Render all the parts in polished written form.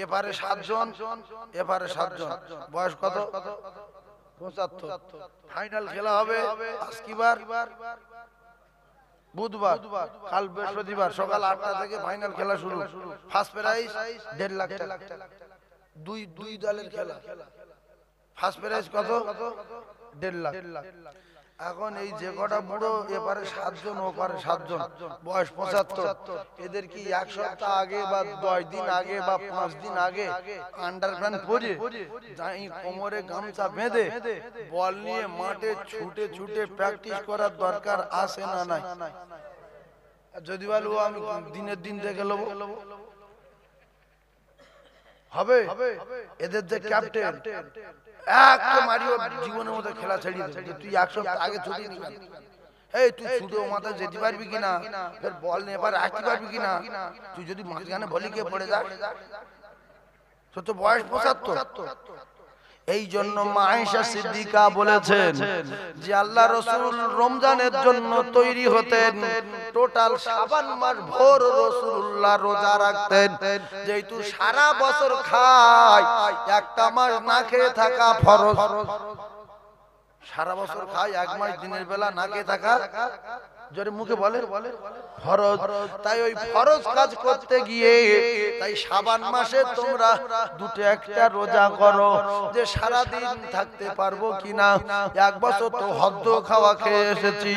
এপারে 7 জন, এপারে 7 জন, বয়স কত? 75। ফাইনাল খেলা হবে আজকিবার বুধবার, কাল বৃহস্পতিবার সকাল 8টা থেকে ফাইনাল খেলা শুরু। ফার্স্ট প্রাইজ 1.5 লাখ টাকা। দুই দলের খেলা। ফার্স্ট প্রাইজ কত? 1.5 লাখ। এখন এই যে কটা বুড়ো, এপারে 7 জন, ওপারে 7 জন, বয়স 75, এদের কি এক সপ্তাহ আগে বা 10 দিন আগে বা 5 দিন আগে আন্ডারপ্যান্ট পরে যাই কোমরে গামছা বেঁধে বল নিয়ে মাঠে ছুটে ছুটে প্র্যাকটিস করার দরকার আছে না নাই? যদি বলো আমি দিনের দিন দেখে নেবো, হবে? এদের যে ক্যাপ্টেন একটা মারিও জীবনের মধ্যে খেলা ছেড়ে দেবে। তুই এক সপ্তাহ আগে ছুটি নি, এই তুই ছুটে মাথায় যেতে পারবি কিনা, ফের বল নিয়ে এবার আসতে পারবি কিনা? তুই যদি মাঝখানে বলি কে পড়ে যাস, তোর তো বয়স 75। এই জন্য মা আয়েশা সিদ্দিকা বলেছেন যে আল্লাহ রাসূল রমজানের জন্য তৈরি হতেন, টোটাল শাবান মাস ভোর রাসূলুল্লাহ রোজা রাখতেন। যেহেতু সারা বছর খায়, একটা মাস না খেয়ে থাকা ফরজ। সারা বছর খায়, এক মাস দিনের বেলা না খেয়ে থাকা জোরে মুখে বলে ফরজ। তাই ওই ফরজ কাজ করতে গিয়ে তাই শাবান মাসে তোমরা দুটো একটা রোজা করো, যে সারা দিন থাকতে পারবো কিনা। এক বছর তো হদ্দ খাওয়া খেয়ে এসেছি,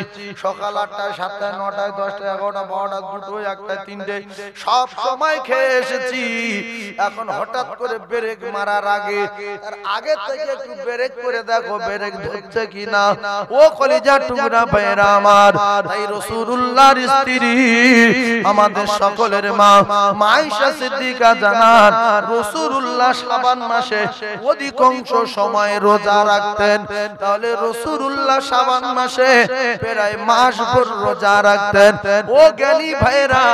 সকাল 8টায় 7টায় 9টায় 10টায় 11টা 12টা 2টো 1টায় 3টে সব সময় খেয়ে এসেছি। এখন হঠাৎ করে ব্রেক মারার আগে, তার আগে থেকে একটু ব্রেক করে দেখো ব্রেক ধরছে কিনা। ও কলিজার টুকরা ভাইরা আমার, তাই রাসূলুল্লাহর স্ত্রী আমাদের সকলের মা আয়েশা সিদ্দিকা জানান রাসূলুল্লাহ শাবান মাসে অধিকাংশ সময় রোজা রাখতেন। তাহলে রাসূলুল্লাহ শাবান মাসে প্রায় মাস ভর রোজা রাখতেন। ও জ্ঞানী ভাইরা,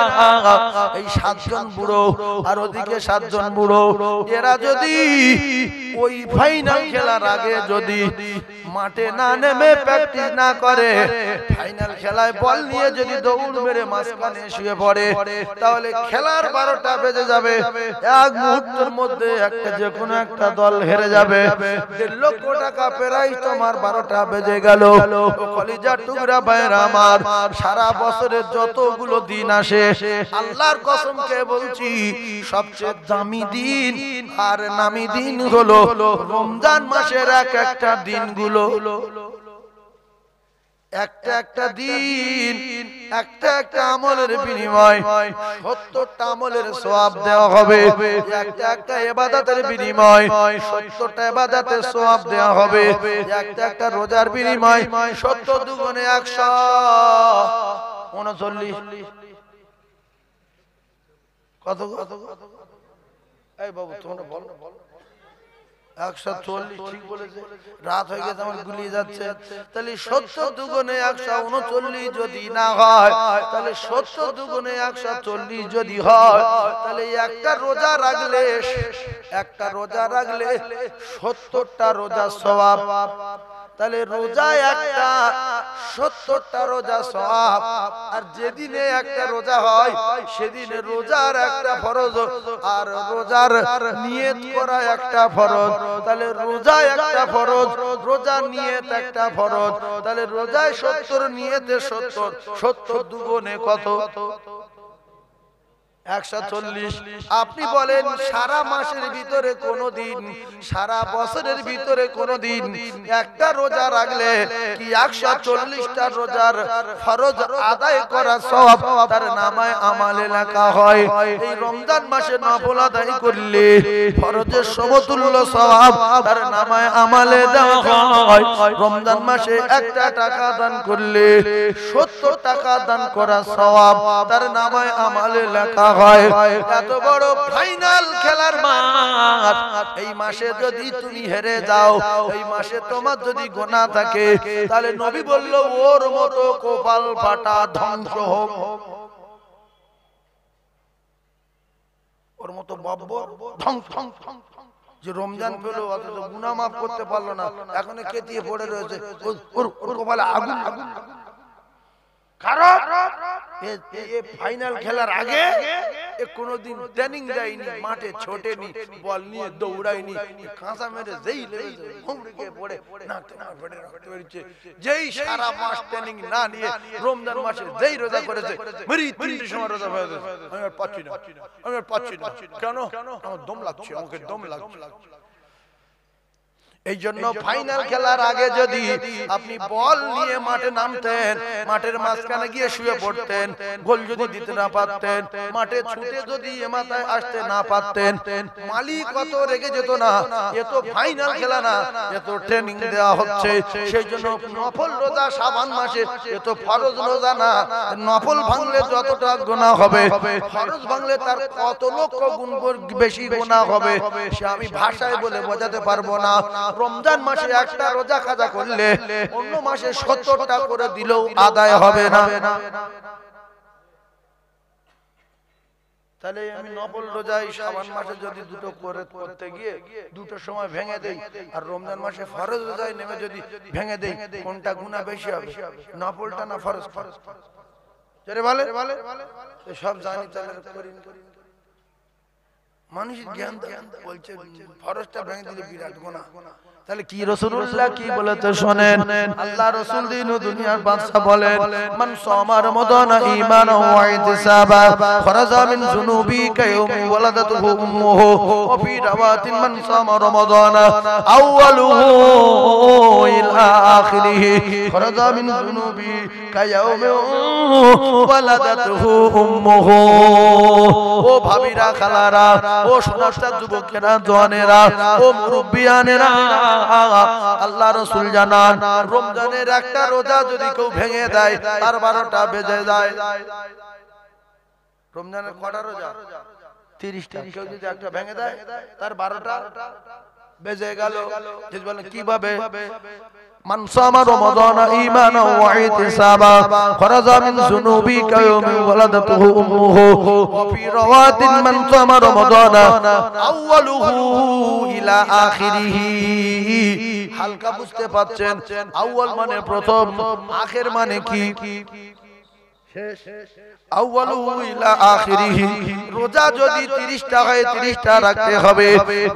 এই 7 জন বুড়ো আর ওদিকে 7 জন বুড়ো, এরা যদি ওই ফাইনাল খেলার আগে যদি মাঠে না নেমে প্র্যাকটিস না করে, ফাইনাল খেলায় বল নিয়ে যদি দৌড় মেরে মাঝখানে শুয়ে পড়ে, তাহলে খেলার 12টা বেজে যাবে। এক মুহূর্তের মধ্যে একটা যে কোনো একটা দল হেরে যাবে। 1.5 লক্ষ টাকা প্রাইজ তোমার 12টা বেজে গেল। কলিজার টুকরা ভাইরা আমার, সারা বছরের যতগুলো দিন আসে, আল্লাহর কসম খেয়ে বলছি সবচেয়ে দামি দিন আর নামি দিন হলো রমজান মাসের একটা দিনগুলো। একটা দিন একটা আমলের বিনিময় 70টা আমলের সওয়াব দেওয়া হবে। একটা ইবাদতের বিনিময় 70টা ইবাদতের সওয়াব দেওয়া হবে। একটা রোজার বিনিময় 70 দুগুণে 139। কত? এই বাবু তোমরা বলো, 140 ঠিক বলেছে। রাত হয়ে গেছে, আমার গুলিয়ে যাচ্ছে। তাহলে 70 দুগুণে 139 যদি না হয়, তাহলে 70 দুগুণে 140 যদি হয়, তাহলে একটা রোজা রাখলে 70টা রোজা সওয়াব। তাহলে রোজা একটা 70টা রোজা সওয়াব। আর যেদিনে একটা রোজা হয় সেদিনে রোজার একটা ফরজ আর রোজার নিয়ত করা একটা ফরজ। তাহলে রোজা একটা ফরজ, রোজা নিয়ত একটা ফরজ। তাহলে রোজায় 70, নিয়তে 70, 70 দুগুণে কত? 140। আপনি বলেন সারা মাসের ভিতরে কোনো দিন, সারা বছরের ভিতরে কোনো দিন একটা রোজা রাখলে কি 140টা রোজার ফরজ আদায় করা সওয়াব তার নামায় আমালে লেখা হয়। এই রমজান মাসে নফল আদায় করলে ফরজের সমতুল্য সওয়াব তার নামায় আমালে দেওয়া হয়। রমজান মাসে 1 টাকা দান করলে 70 টাকা দান করা সওয়াব তার নামায় আমালে লেখা হয়। এত বড় ফাইনাল খেলার মাঠ, এই মাসে যদি তুমি হেরে যাও, এই মাসে তোমার যদি গুনাহ থাকে, তাহলে নবী বলল ওর মতো কপাল ফাটা ধ্বংস হোক, ওর মতো বব্বর ধ্বংস। যে রমজান পেল অথচ গুনাহ মাফ করতে পারলো না, এখন কেটিয়ে পড়ে রয়েছে, ওর কপালে আগুন। কারণ ফাইনাল খেলার আগে কোনোদিন ট্রেনিং দেয়নি, মাঠে ছোটেনি, বল নিয়ে দৌড়ায়নি, কাঁচা মেরে যেই লেগেছে হুমড়িকে পড়ে নাকতে না পড়ে রক্ত বেরিয়েছে। যেই সারা মাস ট্রেনিং না নিয়ে রমজান মাসে যেই রোজা করেছে মেরি 3টের সময় রোজা হয়ে গেছে, আমি আর পাচ্ছি না, আমি আর পাচ্ছি না। কেন? আমার দম লাগছে, আমাকে দম লাগছে। এই জন্য ফাইনাল খেলার আগে যদি আপনি বল নিয়ে মাঠে নামতেন, মাঠের মাঝখানে গিয়ে শুয়ে পড়তেন, গোল যদি দিতে না পারতেন, মাঠে ছুটে যদি মাথায় আসতে না পারতেন, মালিক কত রেগে যেত না। এ তো ফাইনাল খেলা না, এ তো ট্রেনিং দেওয়া হচ্ছে। সেই জন্য নফল রোজা শাবান মাসে, এ তো ফরজ রোজা না। নফল ভাঙলে যতটা গুনাহ হবে, ফরজ ভাঙলে তার কত লক্ষ গুণ বেশি গুনাহ হবে, সে আমি ভাষায় বলে বোঝাতে পারবো না। রমজান মাসে একটা রোজা কাজা করলে অন্য মাসে 70টা করে দিলেও আদায় হবে না। তাহলে আমি নফল রোজায় শাবান মাসে যদি দুটো করে করতে গিয়ে দুটোর সময় ভেঙে দেই, আর রমজান মাসে ফরজ রোজায় নেমে যদি ভেঙে দেই, কোনটা গুনাহ বেশি হবে? নফলটা না ফরজ? যারে বলে সব জানি, তাহলে করি। মানুষের জ্ঞান বলছে ফরজটা ভেঙে দিলে বিরাট গুনাহ। তাহলে কি রাসূলুল্লাহ কি বলেছে শুনেন। আল্লাহ রাসূল দিন ও দুনিয়ার বাদশা বলেন, মান সামা রমাদানা ঈমানান ওয়া ইহতিসাবা ফারাজা মিন যুনুবি কায়াউমি ওয়ালাদাতুহু উম্মুহু ওয়া ফি রাওয়াতিন মান সামা রমাদানা আউয়ালুহু ইলা আখিরিহি ফারাজা মিন যুনুবি কায়াউমি ওয়ালাদাতুহু উম্মুহু। ও ভাবিরা, খালারা, ও সমস্ত যুবকেরা, জওয়ানেরা, ও মুরব্বিয়ানেরা, আল্লাহ রাসূল জানান রমজানের একটা রোজা যদি কেউ ভেঙে দেয় তার 12টা বেজে যায়। রমজানের কটা রোজা? 30টা। কেউ যদি একটা ভেঙে দেয় তার 12টা বেজে গেল। বলেন কিভাবে? মান সামা রমাদানা ঈমানান ওয়া ইহতিসাবা ফারাজা মিন যুনুবি কায়াউমি ওয়ালাদাতুহু উম্মুহু ওয়া ফি রাওয়াতিন মান সামা রমাদানা আউয়ালুহু ইলা আখিরিহি। হালকা বুঝতে পাচ্ছেন? আউয়াল মানে প্রথম, আখির মানে কি? শেষ। আউয়ালুহু ইলা আখিরিহি। রোজা যদি 30টা হয় 30টা রাখতে হবে।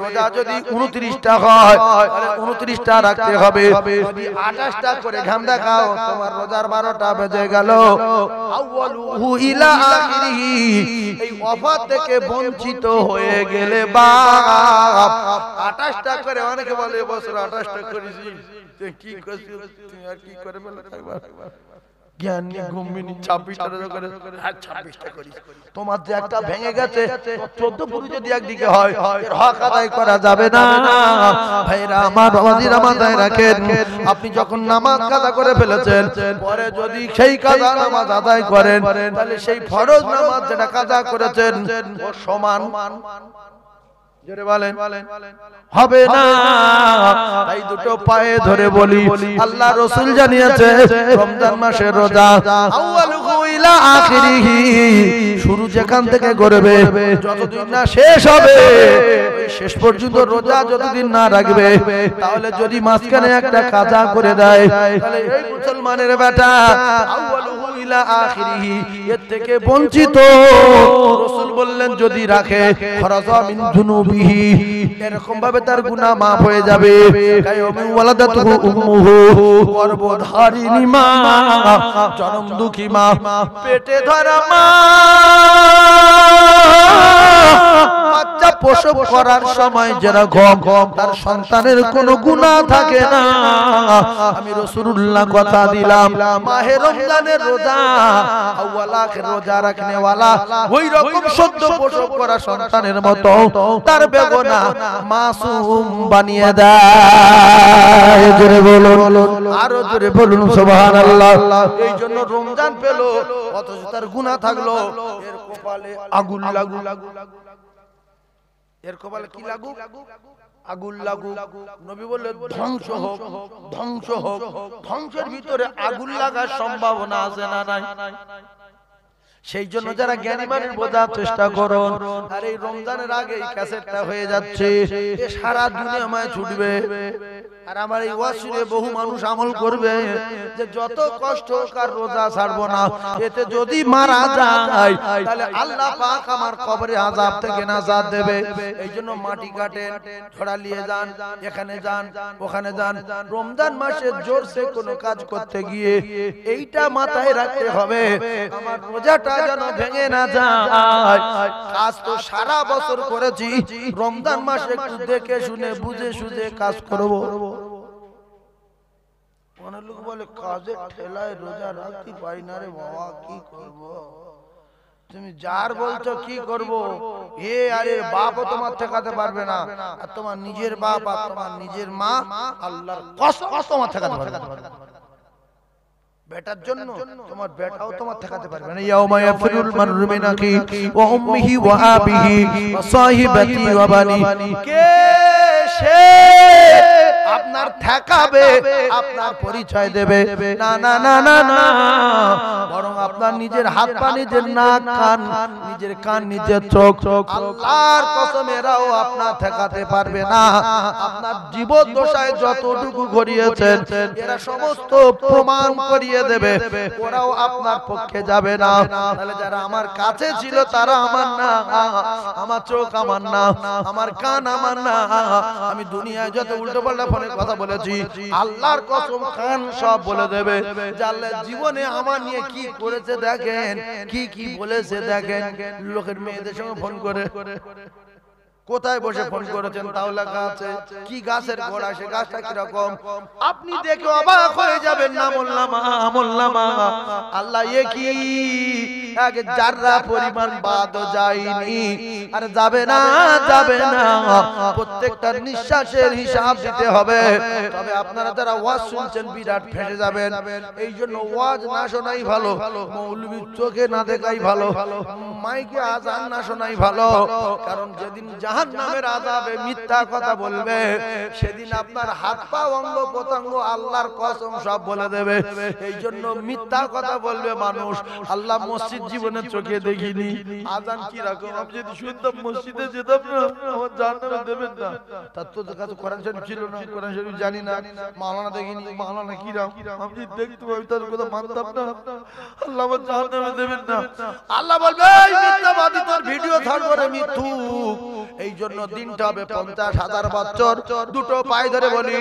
রোজা যদি 29টা হয় তাহলে 29টা রাখতে হবে। যদি 28টা করে ঘাম দেখাও তোমার রোজার 12টা বেজে গেল। আউয়ালুহু ইলা আখিরিহি। এই অফার থেকে বঞ্চিত হয়ে গেলে বাপ 28টা করে, অনেকে বলে এবছর 28টা করেছি, কি করছিস তুমি আর কি করে বলে একবার জ্ঞানী ঘুমিনি 26টা করে আর 26টা করি। তোমার যে একটা ভেঙে গেছে 14 পুরো যদি একদিকে হয় এর হক আদায় করা যাবে না। ভাইরা আমার, বাবাজিরা মাথায় রাখেন, আপনি যখন নামাজ কাজা করে ফেলেছেন, পরে যদি সেই কাজা নামাজ আদায় করেন তাহলে সেই ফরজ নামাজ যেটা কাজা করেছেন ও সমান হবে না। তাই দুটো পায়ে ধরে বলি, আল্লাহ রাসূল জানিয়েছে রমজান মাসের রোজা আউয়ালুহু ইলা আখিরিহি, শুরু যেখান থেকে করবে যতদিন না শেষ হবে শেষ পর্যন্ত রোজা যতদিন না রাখবে, তাহলে যদি মাঝখানে একটা কাজা করে দেয় তাহলে এই মুসলমানের বেটা আউয়ালুহু ইলা আখিরিহি এর থেকে বঞ্চিত। রাসূল বললেন যদি রাখে ফারাজা মিন যুনুবিহি, এরকম ভাবে তার গুনাহ maaf হয়ে যাবে। কায়াউমি ওয়ালাদাতুহু উম্মুহু, গর্ভধারিণী মা, জনম দুঃখী মা, পেটে ধরা মা বাচ্চা প্রসব করার সময় যেরকম তার সন্তানের কোনো গুনাহ থাকে না, আমি রাসূলুল্লাহ কথা দিলাম মাহে রমজানের রোজা আউয়াল আখির রোজা রাখনে ওয়ালা ওই রকম সদ্য প্রসব করা সন্তানের মতো তার বেগুনাহ মাসুম বানিয়ে দেয়। জোরে বলুন, আরো জোরে বলুন সুবহানাল্লাহ। এই জন্য রমজান পেল অথচ তার গুনাহ থাকলো, এর কপালে আগুন লাগু, এর কপালে কি লাগু? আগুন লাগু। নবী বললেন ধ্বংস হোক, ধ্বংস হোক। ধ্বংসের ভিতরে আগুন লাগার সম্ভাবনা আছে না নাই? সেই জন্য যারা জ্ঞানী মানুষ বোঝার চেষ্টা করুন, আর এই রমজানের আগে এই ক্যাসেটটা হয়ে যাচ্ছে, এ সারা দুনিয়ায় ছুটবে। আর আমার এই ওয়াজ শুনে বহু মানুষ আমল করবে যে যত কষ্ট কার রোজা ছাড়বো না, এতে যদি মারা যায় তাহলে আল্লাহ পাক আমার কবরে আযাব থেকে নাজাত দেবে। এই জন্য মাটি কাটেন, ঝোড়া নিয়ে যান, এখানে যান, ওখানে যান। রমজান মাসে জোরসে কোনো কাজ করতে গিয়ে এইটা মাথায় রাখতে হবে, আমার রোজাটা যেন ভেঙে না যায়। কাজ তো সারা বছর করেছি, রমজান মাসে একটু দেখে শুনে বুঝে সুঝে কাজ করব। অনেক লোক বলে কাজে ঠেলায় রোজা রাখতে পারি না রে বাবা, কি করব? তুমি যার বলছো কি করব, এ আরে বাপও তোমার ঠেকাতে পারবে না, আর তোমার নিজের বাপ আর তোমার নিজের মা আল্লাহর কসম তোমার ঠেকাতে পারবে না। বেটার জন্য তোমার বেটাও তোমার ঠেকাতে পারবে না। ইয়াউমা ইয়াফিরুল মারউ মিন আখি ওয়া উম্মিহি ওয়া আবিহি ওয়া সাহিবাতি ওয়া বানি, কে সে আপনার ঠেকাবে, আপনার পরিচয় দেবে? না না না না না, বরং আপনার নিজের হাত পা, নিজের নাক কান, নিজের কান, নিজের চোখ, আল্লাহর কসম এরাও আপনার ঠেকাতে পারবে না। আপনার জীবদ্দশায় যতটুকু ঘটিয়েছেন এরা সমস্ত প্রমাণ করিয়ে দেবে, ওরাও আপনার পক্ষে যাবে না। তাহলে যারা আমার কাছে ছিল তারা আমার না, আমার চোখ আমার না, আমার কান আমার না। আমি দুনিয়ায় যত উল্টো পাল্টা ফোনে কথা বলেছি, আল্লাহর কসম কান সব বলে দেবে যে আল্লাহ জীবনে আমার নিয়ে কি করেছে দেখেন, কি কি বলেছে দেখেন। লোকের মেয়েদের সঙ্গে ফোন করে, কোথায় বসে ফোন করেছেন তাও লেখা আছে, কি গাছের গোড়া, সে গাছটা কিরকম, আপনি দেখে অবাক হয়ে যাবেন। না মোল্লামা মোল্লামা, আল্লাহ এ কি এক জাররা পরিমাণ বাদ যায়নি, আর যাবে না, যাবে না। প্রত্যেকটা নিঃশ্বাসের হিসাব দিতে হবে। তবে আপনারা যারা ওয়াজ শুনছেন বিরাট ফেসে যাবেন। এই জন্য ওয়াজ না শোনাই ভালো, মৌলবীর চোখে না দেখাই ভালো, মাইকে আজান না শোনাই ভালো। কারণ যেদিন জাহান্নামের আযাবে মিথ্যা কথা বলবে, সেদিন আপনার হাত পা, অঙ্গ প্রত্যঙ্গ আল্লাহর কসম সব বলে দেবে। এই জন্য মিথ্যা কথা বলবে মানুষ। আল্লাহ মসজিদ জীবনে চোখে দেখিনি, আজান কি রকম আমি যদি শুনতাম মসজিদে যেতাম না, আমার জান্নাত দেবেন না। তার তো কাছে কোরআন শরীফ ছিল না, কোরআন শরীফ জানি না, মাওলানা দেখিনি, মাওলানা কি রকম আমি দেখতাম, আমি তার কথা মানতাম না, আল্লাহ আমার জান্নাত দেবেন না। আল্লাহ বলবে এই মিথ্যাবাদী, তোর ভিডিও ছাড়বো রে মিথ্যু। এই জন্য দিনটা হবে 50,000 বছর। দুটো পায়ে ধরে বলি,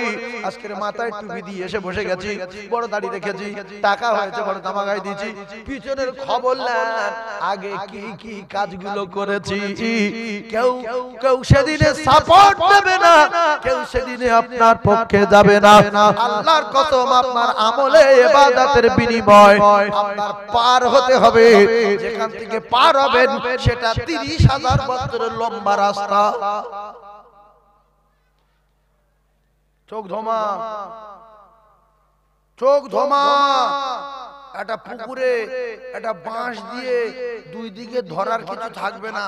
আজকের মাথায় টুপি দিয়ে এসে বসে গেছি, বড় দাড়ি রেখেছি, টাকা হয়েছে, বড় জামা গায়ে দিয়েছি, পিছনের খবর নেন আগে কি কি কাজগুলো করেছি। কেউ কেউ সেদিনে সাপোর্ট দেবে না, কেউ সেদিনে আপনার পক্ষে যাবে না। আল্লাহর কসম, আপনার আমলে ইবাদতের বিনিময় আপনার পার হতে হবে। যেখান থেকে পার হবেন সেটা 30,000 বছরের লম্বা রাস্তা। চোখ ধোমা, চোখ ধোমা। একটা পুকুরে একটা বাঁশ দিয়ে দুই দিকে ধরার কিছু থাকবে না,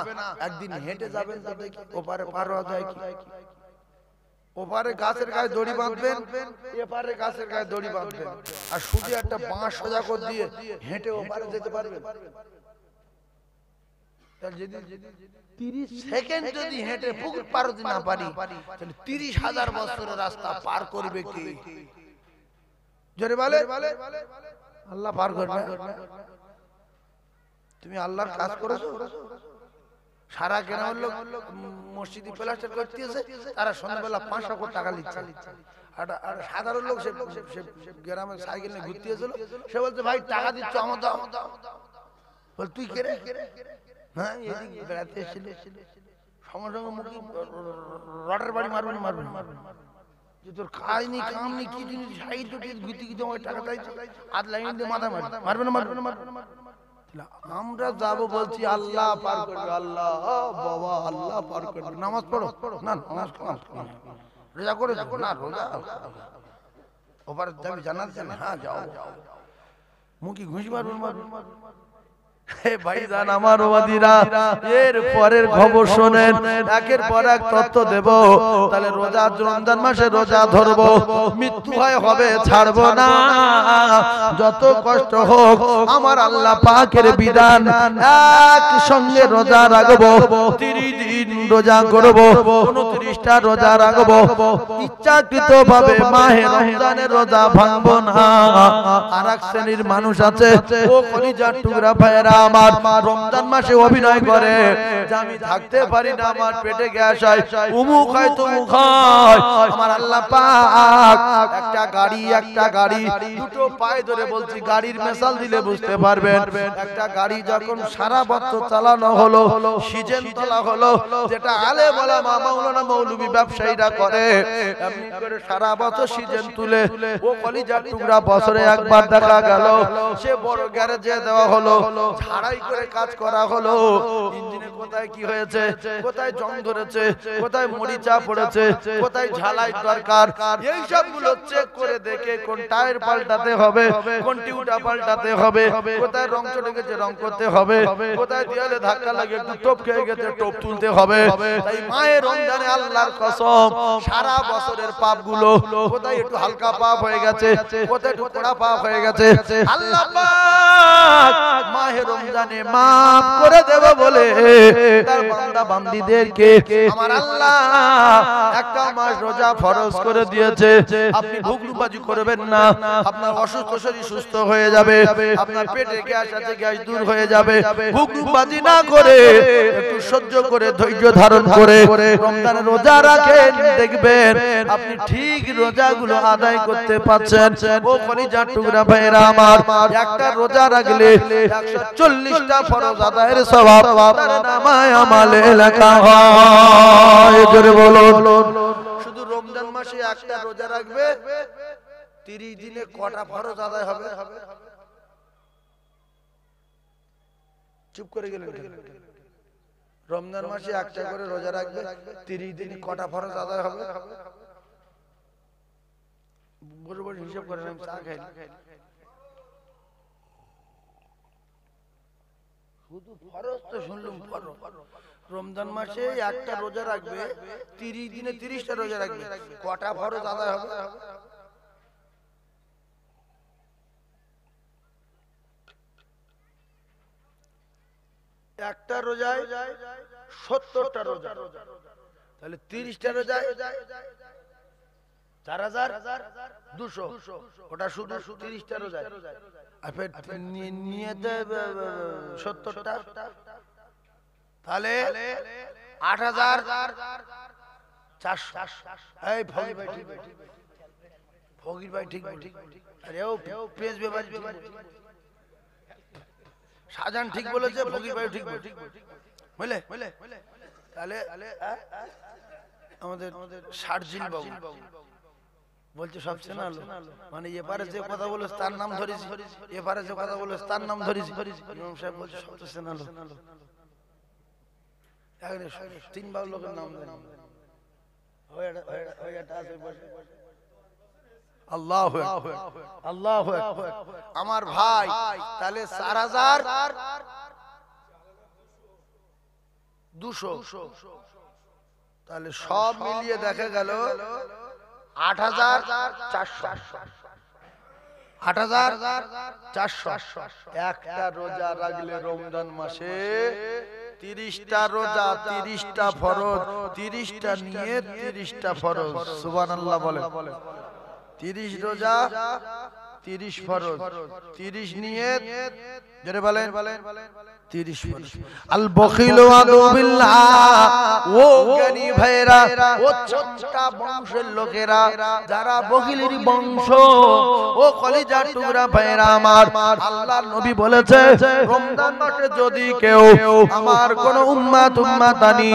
একদিন হেঁটে যাবেন তো দেখি ওপারে পার হওয়া যায় কি। ওপারে গাছের গায়ে দড়ি বাঁধবেন, এপারে গাছের গায়ে দড়ি বাঁধবেন, আর শুধু একটা বাঁশ সোজা করে দিয়ে হেঁটে ওপারে যেতে পারবেন। 30 সেকেন্ড যদি হেঁটে পুকুর পার হতে না পারি, তাহলে 30,000 বছরের রাস্তা পার করবে কি? জোরে বলে আল্লাহ পার করবে। তুমি আল্লাহর কাজ করেছো? সারা গ্রামের লোক মসজিদে প্লাস্টার করতেছে, তারা সন্ধ্যাবেলা 500 কোটি টাকা নিচ্ছে। আর সাধারণ লোক সে গ্রামে সাইকেল নিয়ে ঘুরতে এসেছিল, সে বলছে ভাই টাকা দিচ্ছ আমার দাও। বল তুই কে রে? হ্যাঁ এদিকে বেড়াতে এসেছিলি, সঙ্গে সঙ্গে মুখে রডের বাড়ি মারবেন মারবেন যে তোর কাজ নেই কাম নেই, কি জিনিস সাইড ঘুরতে ঘুরতে আমার টাকা চাইছো, আর লাইন দিয়ে মাথা মারবে না মারবে না মারবে না। আমরা যাবো বলছি আল্লাহ পার করবে, আল্লাহ বাবা আল্লাহ পার করবে। নামাজ পড়ো না, নামাজ রোজা করে না, রোজা ওপারে যাবি জানাতে, হ্যাঁ যাও। মুখে ঘুষি মারবেন মারবেন, ভাইজান আমার ওয়াদিরা, এর পরের খবর শোনেন, একের পর এক তথ্য দেব। তাহলে রোজা, রমজান মাসে রোজা ধরবো, মৃত্যু হয় হবে ছাড়বো না। যত কষ্ট হোক আমার আল্লাহ পাকের বিধান, এক সঙ্গে রোজা রাখবো, 30 দিন রোজা করবো, 29টা রোজা রাখবো। ইচ্ছাকৃত ভাবে মাহে রমজানের রোজা ভাঙবো না। আর এক শ্রেণীর মানুষ আছে, ও কলিজার টুকরা ভাইয়েরা আমার, রমজান মাসে অভিনয় করে যে আমি থাকতে পারি না, আমার পেটে গ্যাস হয়, উমুক হয় তুমুক হয়। আমার আল্লাহ পাক একটা গাড়ি দুটো পায়ে ধরে বলছি, গাড়ির মেসাল দিলে বুঝতে পারবেন। একটা গাড়ি যখন সারা বছর চালানো হলো, সিজন তোলা হলো, যেটা আলে বলা মাওলানা মৌলবী ব্যবসায়ীরা করে, এমনি করে সারা বছর সিজন তুলে, ও কলিজার টুকরা বছরে একবার দেখা গেল সে বড় গ্যারেজে দেওয়া হলো, ঝাড়াই করে কাজ করা হলো। ইঞ্জিনে কোথায় কি হয়েছে, কোথায় জং ধরেছে, কোথায় মরিচা পড়েছে, কোথায় ঝালাই দরকার, এই সবগুলো চেক করে দেখে কোন টায়ার পাল্টাতে হবে, কোন টিউটা পাল্টাতে হবে, কোথায় রং চটে গেছে রং করতে হবে, কোথায় দেয়ালে ধাক্কা লাগে একটু টোপ খেয়ে গেছে টোপ তুলতে হবে। তাই মায়ের রমজানে আল্লাহর কসম, সারা বছরের পাপগুলো কোথায় একটু হালকা পাপ হয়ে গেছে, কোথায় একটু কড়া পাপ হয়ে গেছে, আল্লাহ পাক মাহে রমজানে মাফ করে দেব বলে তার বান্দা বান্দীদেরকে আমার আল্লাহ একটা মাস রোজা ফরজ করে দিয়েছে। আপনি ভুগলুবাজি করবেন না, আপনার অসুস্থ শরীর সুস্থ হয়ে যাবে, আপনার পেটে গ্যাস আছে গ্যাস দূর হয়ে যাবে। ভুগলুবাজি না করে একটু সহ্য করে ধৈর্য ধারণ করে রমজানের রোজা রাখেন, দেখবেন আপনি ঠিক রোজাগুলো আদায় করতে পারছেন। ও কলিজার টুকরা ভাইরা আমার, একটা রোজা রাখলে 140টা ফরজ আদায়ের সওয়াব তার নামায় আমলে লেখা হয়। জোরে বলুন। শুধু রমজান মাসে একটা রোজা রাখবে, 30 দিনে কটা ফরজ আদায় হবে? চুপ করে গেলেন। রমজান মাসে একটা করে রোজা রাখবে, 30 দিনে কটা ফরজ আদায় হবে? বড় বড় হিসাব করেন, আমি চা খাই। শুধু ফরজ তো শুনলাম, রমজান মাসে একটা রোজা রাখবে, 30 দিনে 30টা রোজা রাখবে, কটা ফরজ আদায় হবে? একটা রোজায় 70টা রোজা, তাহলে 30টা রোজায় 4200, ওটা শুধু 30টা রোজায়। আর ফের নিয়েতে 70টা, তাহলে 8400। এই ফকির ভাই ঠিক, ফকির ভাই ঠিক, আরে ও পেজ ব্যাপারী শাহজাহান ঠিক বলেছে, ফকির ভাই ঠিক বুঝলে। তাহলে আমাদের শারজিল বাবু বলছে সব চেনালো, মানে এপারে যে কথা বলে তার নাম ধরেছি, এপারে যে কথা বলে তার নাম ধরেছি। ইমাম সাহেব বলছে সব তো চেনালো, 3 বার লোকের নাম দেন। আল্লাহু আকবার, আল্লাহু আকবার। আমার ভাই, তাহলে 4200, তাহলে সব মিলিয়ে দেখা গেল 8400। একটা রোজা রাখলে রমজান মাসে 30টা রোজা, 30টা ফরজ, 30টা নিয়ত, 30টা ফরজ। সুবহানাল্লাহ বলেন। 30 রোজা, 30 ফরজ, 30 নিয়ত, জোরে বলেন 30 ফরজ। আল বখিলু আদুবিল্লাহ, ও জ্ঞানী ভাইরা, ও চোট্টা বংশের লোকেরা যারা বখিলের বংশ, ও কলিজার টুকরা ভাইরা আমার, আল্লাহর নবী বলেছে রমজান মাসে যদি কেউ আমার কোন উম্মাতানি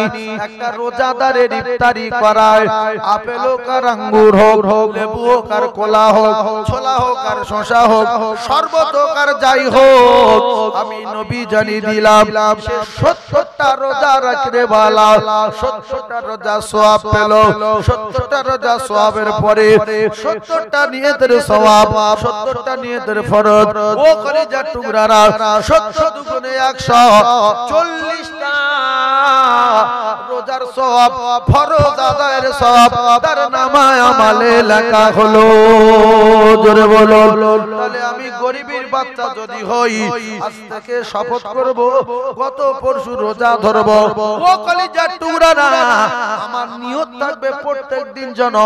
একটা রোজাদারের ইফতারি করায়, আপেল হোক আর আঙ্গুর হোক, লেবু হোক আর কলা হোক, ছোলা হোক আর আর শশা হোক শরবত হোক আর যাই হোক আমি নবী জানিয়ে দিলাম সে 70টা রোজা রাখলে ভালো 70টা রোজা সওয়াব পেল 70টা রোজা সওয়াবের পরে 70টা নিয়তের সওয়াব 70টা নিয়তের ফরজ ও কলিজার টুকরারা 70 দুগুণে 140টা রোজার সওয়াব ফরজ আদায়ের সওয়াব তার নামায় আমলে লেখা হলো জোরে বলো তাহলে আমি গরিবের বাচ্চা যদি হই আজ থেকে শপথ করব গত পরশু রোজা ধরব ও কলিজার টুকরারা আমার নিয়ত থাকবে প্রত্যেকদিন যেন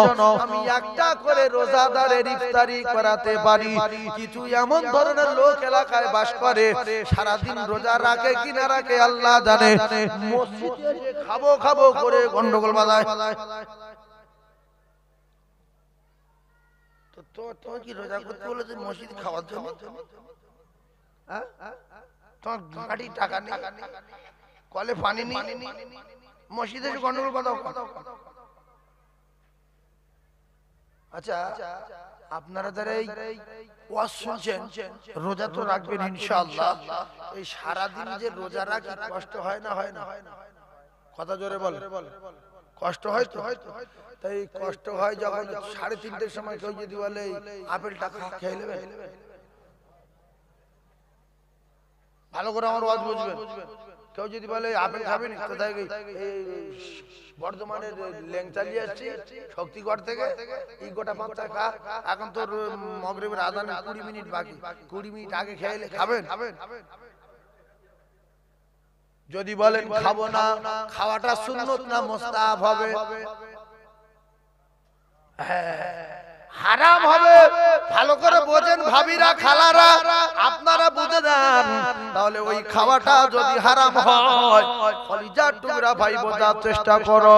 আমি একটা করে রোজাদারের ইফতারি করাতে পারি কিছু এমন ধরনের লোক এলাকায় বাস করে সারা দিন রোজা রাখে কিনা রাখে আল্লাহ জানে মসজিদে খাবো খাবো করে গন্ডগোল বাজায় তো তো কি রোজা করতে বলেছে মসজিদ খাওয়ার জন্য হ্যাঁ তোমার গাড়ি টাকা নেই কলে পানি নেই মসজিদে এসে গন্ডগোল বাজাও আচ্ছা আপনারা যারা এই ওয়াজ শুনছেন রোজা তো রাখবেন ইনশাআল্লাহ এই সারা দিন যে রোজা রাখি কষ্ট হয় না কথা জোরে বল কষ্ট হয় তো তাই কষ্ট হয় যখন 3:30টার সময় কেউ যদি বলে আপেলটা খেয়ে নেবে ভালো করে আমার ওয়াজ বুঝবেন কেউ যদি বলে আপেল খাবেন কোথায় বর্ধমানের লেংচালিয়ে আসছি শক্তিগড় থেকে এই গোটা পাঁচটা খা এখন তোর মাগরিবের আজানের 20 মিনিট বাকি 20 মিনিট আগে খেলে খাবেন যদি বলেন খাবো না খাওয়াটা সুন্নত না মুস্তাহাব হবে হারাম হবে ভালো করে বোঝেন ভাবিরা খালারা আপনারা বুঝে দেন তাহলে ওই খাওয়াটা যদি হারাম হয় কলিজার টুকরা ভাই বোঝার চেষ্টা করো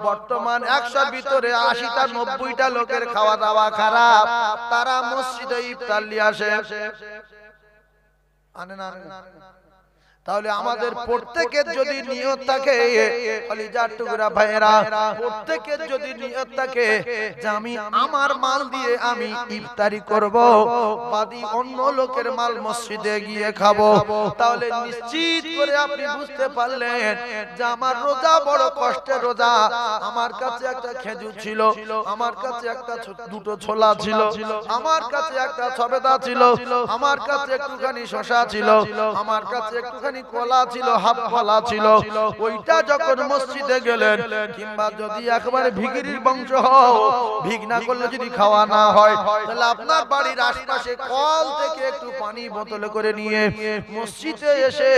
বর্তমান 100 ভিতরে 80টা 90টা লোকের খাওয়া দাওয়া খারাপ তারা মসজিদে ইফতার নিয়ে আসে আনে না তাহলে আমাদের প্রত্যেকের যদি নিয়ত থাকে কলিজার টুকরা ভাইরা প্রত্যেকের যদি নিয়ত থাকে যে আমি আমার মাল দিয়ে আমি ইফতারি করব বাদি অন্য লোকের মাল মসজিদে গিয়ে খাবো তাহলে নিশ্চিত করে আপনি বুঝতে পারলেন যে আমার রোজা বড় কষ্টের রোজা আমার কাছে একটা খেজুর ছিল আমার কাছে একটা দুটো ছোলা ছিল আমার কাছে একটা সবেদা ছিল আমার কাছে একটুখানি শসা ছিল আমার কাছে একটুখানি কলা ছিল হাফ কলা ছিল ওইটা যখন মসজিদে গেলেন কিংবা যদি একবারে ভিগিরির বংশ হও ভিগ না করলে যদি খাওয়া না হয় তাহলে আপনার বাড়ির আশেপাশে কল থেকে একটু পানি বোতলে করে নিয়ে মসজিদে এসে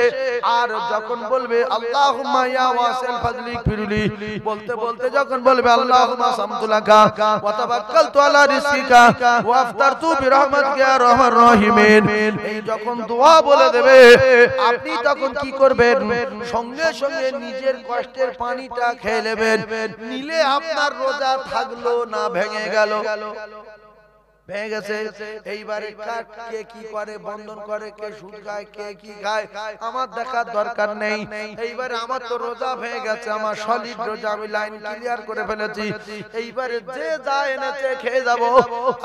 আর যখন বলবে আল্লাহুম্মা ইয়া ওয়াসিল ফাজলি ফিরলি বলতে বলতে যখন বলবে আল্লাহুম্মা সামতুলাকা ওয়া তাওয়াক্কালতু আলা রিজকিকা ওয়া আফতারতু বিরহমাতিকা ইয়া আরহামার রাহিমিন এই যখন দোয়া বলে দেবে আপনি তখন কি করবেন সঙ্গে সঙ্গে নিজের কষ্টের পানিটা খেয়ে নেবেন নিলে আপনার রোজা থাকলো না ভেঙে গেল ভেঙে গেছে এইবারে কে কি করে বন্ধন করে কে সুদ খায় কে কি খায় আমার দেখার দরকার নেই এইবারে আমার তো রোজা ভেঙে গেছে আমার সলিড রোজা আমি লাইন ক্লিয়ার করে ফেলেছি এইবারে যে যা এনেছে খেয়ে যাব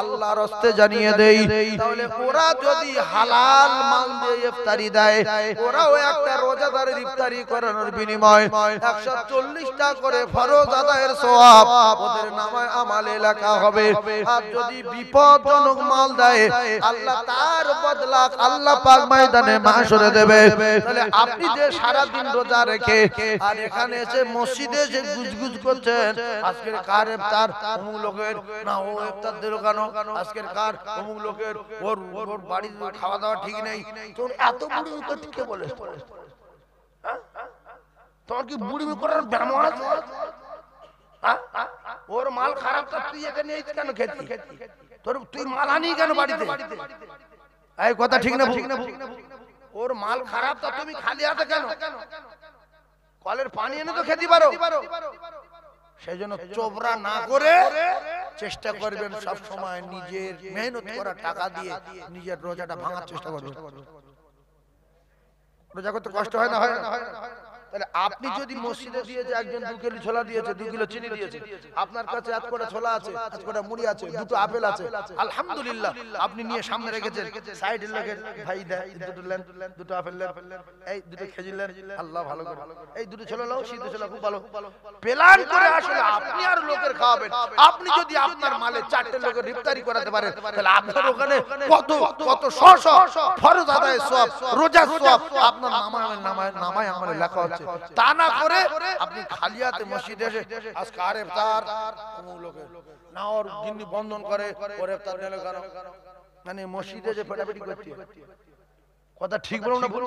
আল্লাহর রাস্তে জানিয়ে দেই তাহলে ওরা যদি হালাল মাল দিয়ে ইফতারি দেয় ওরাও একটা রোজাদারের ইফতারি করানোর বিনিময় 140টা করে ফরজ আদায়ের সওয়াব ওদের নামায় আমলে লেখা হবে আর যদি বিপদজনক মাল দেয় আল্লাহ তার বদলা আল্লাহ পাক ময়দানে মাশরে দেবে তাহলে আপনি যে সারা দিন রোজা রেখে আর এখানে এসে মসজিদে যে গুজগুজ করছেন আজকের কার ইফতার অমুক লোকের না ও ইফতার দিল কেন আজকের কার অমুক লোকের ওর বাড়ির খাওয়া দাওয়া ঠিক নেই তোর এত বুড়ি কে বলে তোর কি বুড়ি করার ব্যায়াম আছে ওর মাল খারাপ তো তুই এখানে কেন খেতি তোর তুই মাল আনি কেন বাড়িতে এই কথা ঠিক না ওর মাল খারাপ তো তুমি খালি হাতে কেন কলের পানি এনে তো খেতে পারো সেই জন্য চোবরা না করে চেষ্টা করবেন সব সময় নিজের মেহনত করা টাকা দিয়ে নিজের রোজাটা ভাঙার চেষ্টা করবেন রোজা করতে কষ্ট হয় না তাহলে আপনি যদি মসজিদে দিয়েছে একজন 2 কিলো ছোলা দিয়েছে, 2 কিলো চিনি দিয়েছে, আপনার কাছে এক কোটা ছোলা আছে, এক কোটা মুড়ি আছে, দুটো আপেল আছে, আলহামদুলিল্লাহ আপনি নিয়ে সামনে রেখেছেন, সাইডের লোকের ভাই দেয় দুটো লেন, দুটো আপেল লেন, এই দুটো খেজুর লেন, আল্লাহ ভালো করে, এই দুটো ছোলা লাও, সিদ্ধ ছোলা খুব ভালো, প্ল্যান করে আসলে আপনি আর লোকের খাওয়াবেন। আপনি যদি আপনার মালে 4টে লোকের ইফতারি করাতে পারেন, তাহলে আপনার ওখানে কত কত শত ফরজ আদায়ের সওয়াব, রোজার সওয়াব আপনার নামায় আমলে লেখা হচ্ছে। তা না করে আপনি খালি হাতে মসজিদে এসে আজকে আর ইফতার অমুক লোকের না, ওর গিন্নি বন্ধন করে, ওর ইফতার নিলে কেন, মানে মসজিদে যে পেটাপেটি করতে, কথা ঠিক বলুন না ভুল?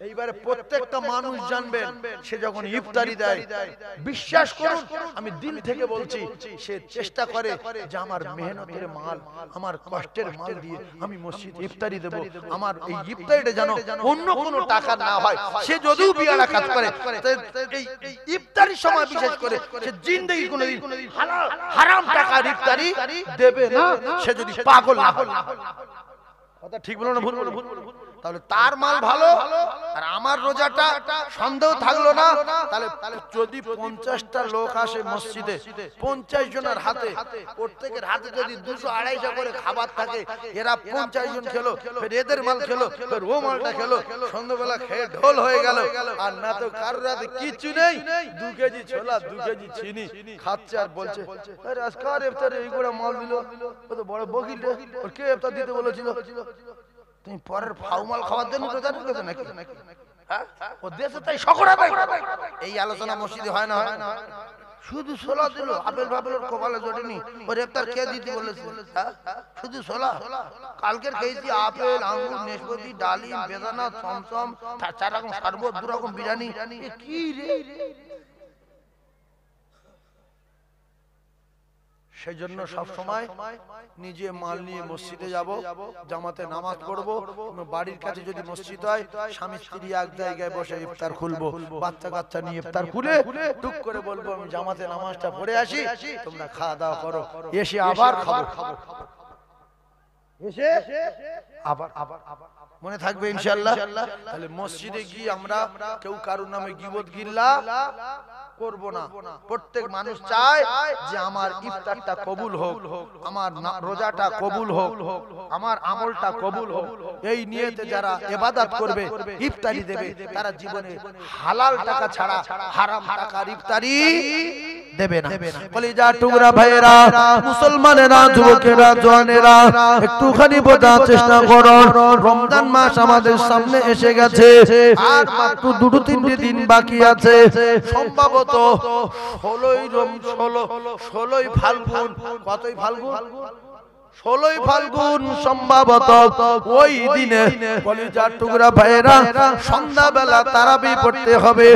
এইবারে প্রত্যেকটা মানুষ জানবেন, সে যখন ইফতারি দেয়, বিশ্বাস করুন আমি দিল থেকে বলছি, সে চেষ্টা করে যে আমার মেহনতের মাল, আমার কষ্টের মাল দিয়ে আমি মসজিদ ইফতারি দেব, আমার এই ইফতারিটা যেন অন্য কোনো টাকা না হয়। সে যদিও বিয়ারা কাজ করে, এই ইফতারির সময় বিশেষ করে সে জিন্দেগি কোনোদিন হারাম টাকার ইফতারি দেবে না, সে যদি পাগল না হয়। কথা ঠিক বলো না ভুল বলো? তাহলে তার মাল ভালো আর আমার রোজাটা সন্দেহ থাকলো না। তাহলে যদি 50টা লোক আসে মসজিদে, 50 জনের হাতে, প্রত্যেকের হাতে যদি 200-250 করে খাবার থাকে, এরা 50 জন খেলো, ফের এদের মাল খেলো, ফের ও মালটা খেলো, সন্ধ্যাবেলা খেয়ে ঢোল হয়ে গেল। আর না তো কারোর হাতে কিচ্ছু নেই, 2 কেজি ছোলা, 2 কেজি চিনি খাচ্ছে আর বলছে আরে আজকার ইফতারে এই করে মাল দিল, ও তো বড় বকিল রে, ওর কে ইফতার দিতে বলেছিল? তুমি পরের ফাউমাল খাওয়ার জন্য রোজা রেখেছো নাকি? হ্যাঁ, ও দেশে তাই সকরা দেয়। এই আলোচনা মসজিদে হয় না? শুধু ছোলা দিল, আপেল ভাবেলের কপালে জড়েনি, ওর ইফতার কে দিতে বলেছে? শুধু ছোলা। কালকের খেয়েছি আপেল, আঙ্গুর, নাশপাতি, ডালিম, বেদানা, চমচম, 4 রকম শরবত, 2 রকম বিরিয়ানি, কি রে? সেই জন্য সব সময় নিজে মাল নিয়ে মসজিদে যাব, জামাতে নামাজ পড়বো। বাড়ির কাছে যদি মসজিদ হয়, স্বামী স্ত্রী এক জায়গায় বসে ইফতার খুলবো, বাচ্চা কাচ্চা নিয়ে ইফতার খুলে টুক করে বলবো আমি জামাতে নামাজটা পড়ে আসি, তোমরা খাওয়া দাওয়া করো, এসে আবার খাবো, এসে আবার আবার আবার মনে থাকবে ইনশাআল্লাহ। তাহলে মসজিদে গিয়ে আমরা কেউ কারোর নামে গীবত গিল্লা করব না। প্রত্যেক মানুষ চায় যে আমার ইফতারটা কবুল হোক, আমার রোজাটা কবুল হোক, আমার আমলটা কবুল হোক। এই নিয়তে যারা ইবাদত করবে, ইফতারি দেবে, তারা জীবনে হালাল টাকা ছাড়া হারাম টাকার ইফতারি দেবে না। কলিজা টুকরা ভাইরা, মুসলমানেরা, যুবকেরা, জওয়ানেরা, একটুখানি বোঝার চেষ্টা করো। রমজান মাস আমাদের সামনে এসে গেছে, আর মাত্র 2-3 দিন বাকি আছে। সম্ভবত 16ই ফাল্গুন, কতই ফাল্গুন? 16ই ফাল্গুন সম্ভবত ওই দিনে কলিজার টুকরা ভাইরা সন্ধ্যাবেলা তারাবি পড়তে হবে,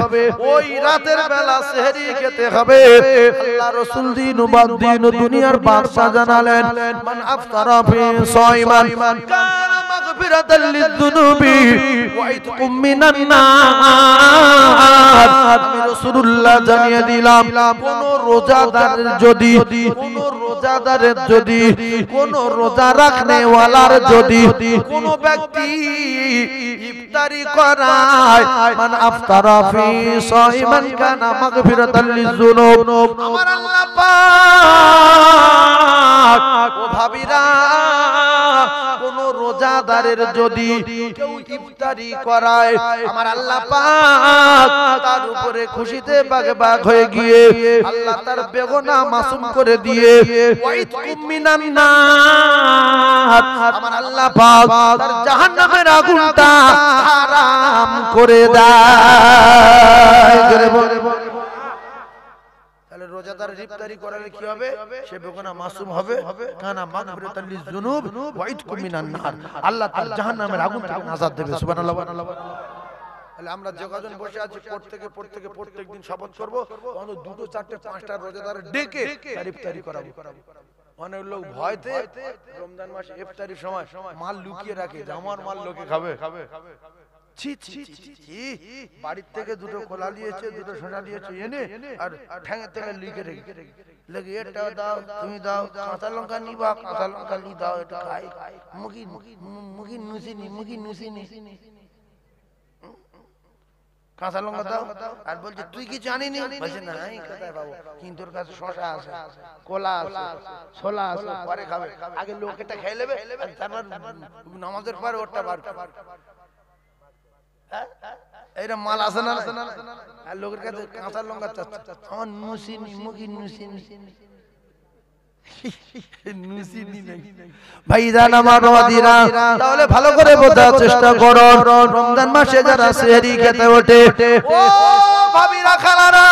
ওই রাতের বেলা সেহরি খেতে হবে। আল্লাহ রাসূল দিন বাদ দিন দুনিয়ার বাদশা জানালেন, মান আফতারা ফি সাইমান কানা মাগফিরাতাল লিযুনুবি ওয়া ইতকুম মিনান নার। আমি রাসূলুল্লাহ জানিয়ে দিলাম, কোন রোজাদারের যদি কোন রোজা রাখনে ওয়ালার যদি কোন ব্যক্তি ইফতারি করায়, মান আফতারা ফি সাইমান কানা মাগফিরাতাল লিযুনুব। আমার আল্লাহ পাক, ও ভাবিরা, কোন রোজাদারের যদি কেউ ইফতারি করায়, আমার আল্লাহ পাক তার উপরে খুশিতে বাগ হয়ে গিয়ে আল্লাহ তার বেগুনাহ মাসুম করে দিয়ে ওয়াইতকুম মিনান নার, আমার আল্লাহ পাক তার জাহান্নামের আগুনটা হারাম করে দেয়। তাহলে রোজাদার ইফতারি করালে কি হবে? সে বেগুনাহ মাসুম হবে, কানা মাগফিরাতাল লিযুনুব ওয়া ইতকুম মিনান নার। আল্লাহ তার জাহান্নামের আগুন থেকে নাজাত দেবে। সুবহানাল্লাহ। তাহলে আমরা যে কজন বসে আছি প্রত্যেক দিন শপথ করব, অন্তত 2, 4, 5টা রোজাদার ডেকে তার ইফতারি করাবো। অনেক লোক ভয়তে রমজান মাসে ইফতারির সময় মাল লুকিয়ে রাখে, যে আমার মাল লোকে খাবে। বাড়ির থেকে 2টো কোলা দিয়েছে, 2টো সোনা দিয়েছে, এনে আর ঠ্যাঙের থেকে লিখে লেগে এটা দাও, তুমি দাও, কাঁচা লঙ্কা নিবা, কাঁচা লঙ্কা নি দাও, এটা খাই, মুখি নুসিনি। কাঁচা লঙ্কা দাও আর বলছে তুই কি জানিনি বলছে না এই কোথায় পাবো কিন্তু তোর কাছে শসা আছে কলা আছে ছোলা আছে পরে খাবে আগে লোক এটা খেয়ে নেবে তারপর নামাজের পর ওটা বার এইটা মাল আছে না আর লোকের কাছে কাঁচা লঙ্কা চাচ্ছে আমার নুসিনি মুখি নুসিনি ভাইজান আমার বাবাজিরা তাহলে ভালো করে বোঝার চেষ্টা করো রমজান মাসে যারা সেহরি খেতে ওঠে ও ভাবিরা খালারা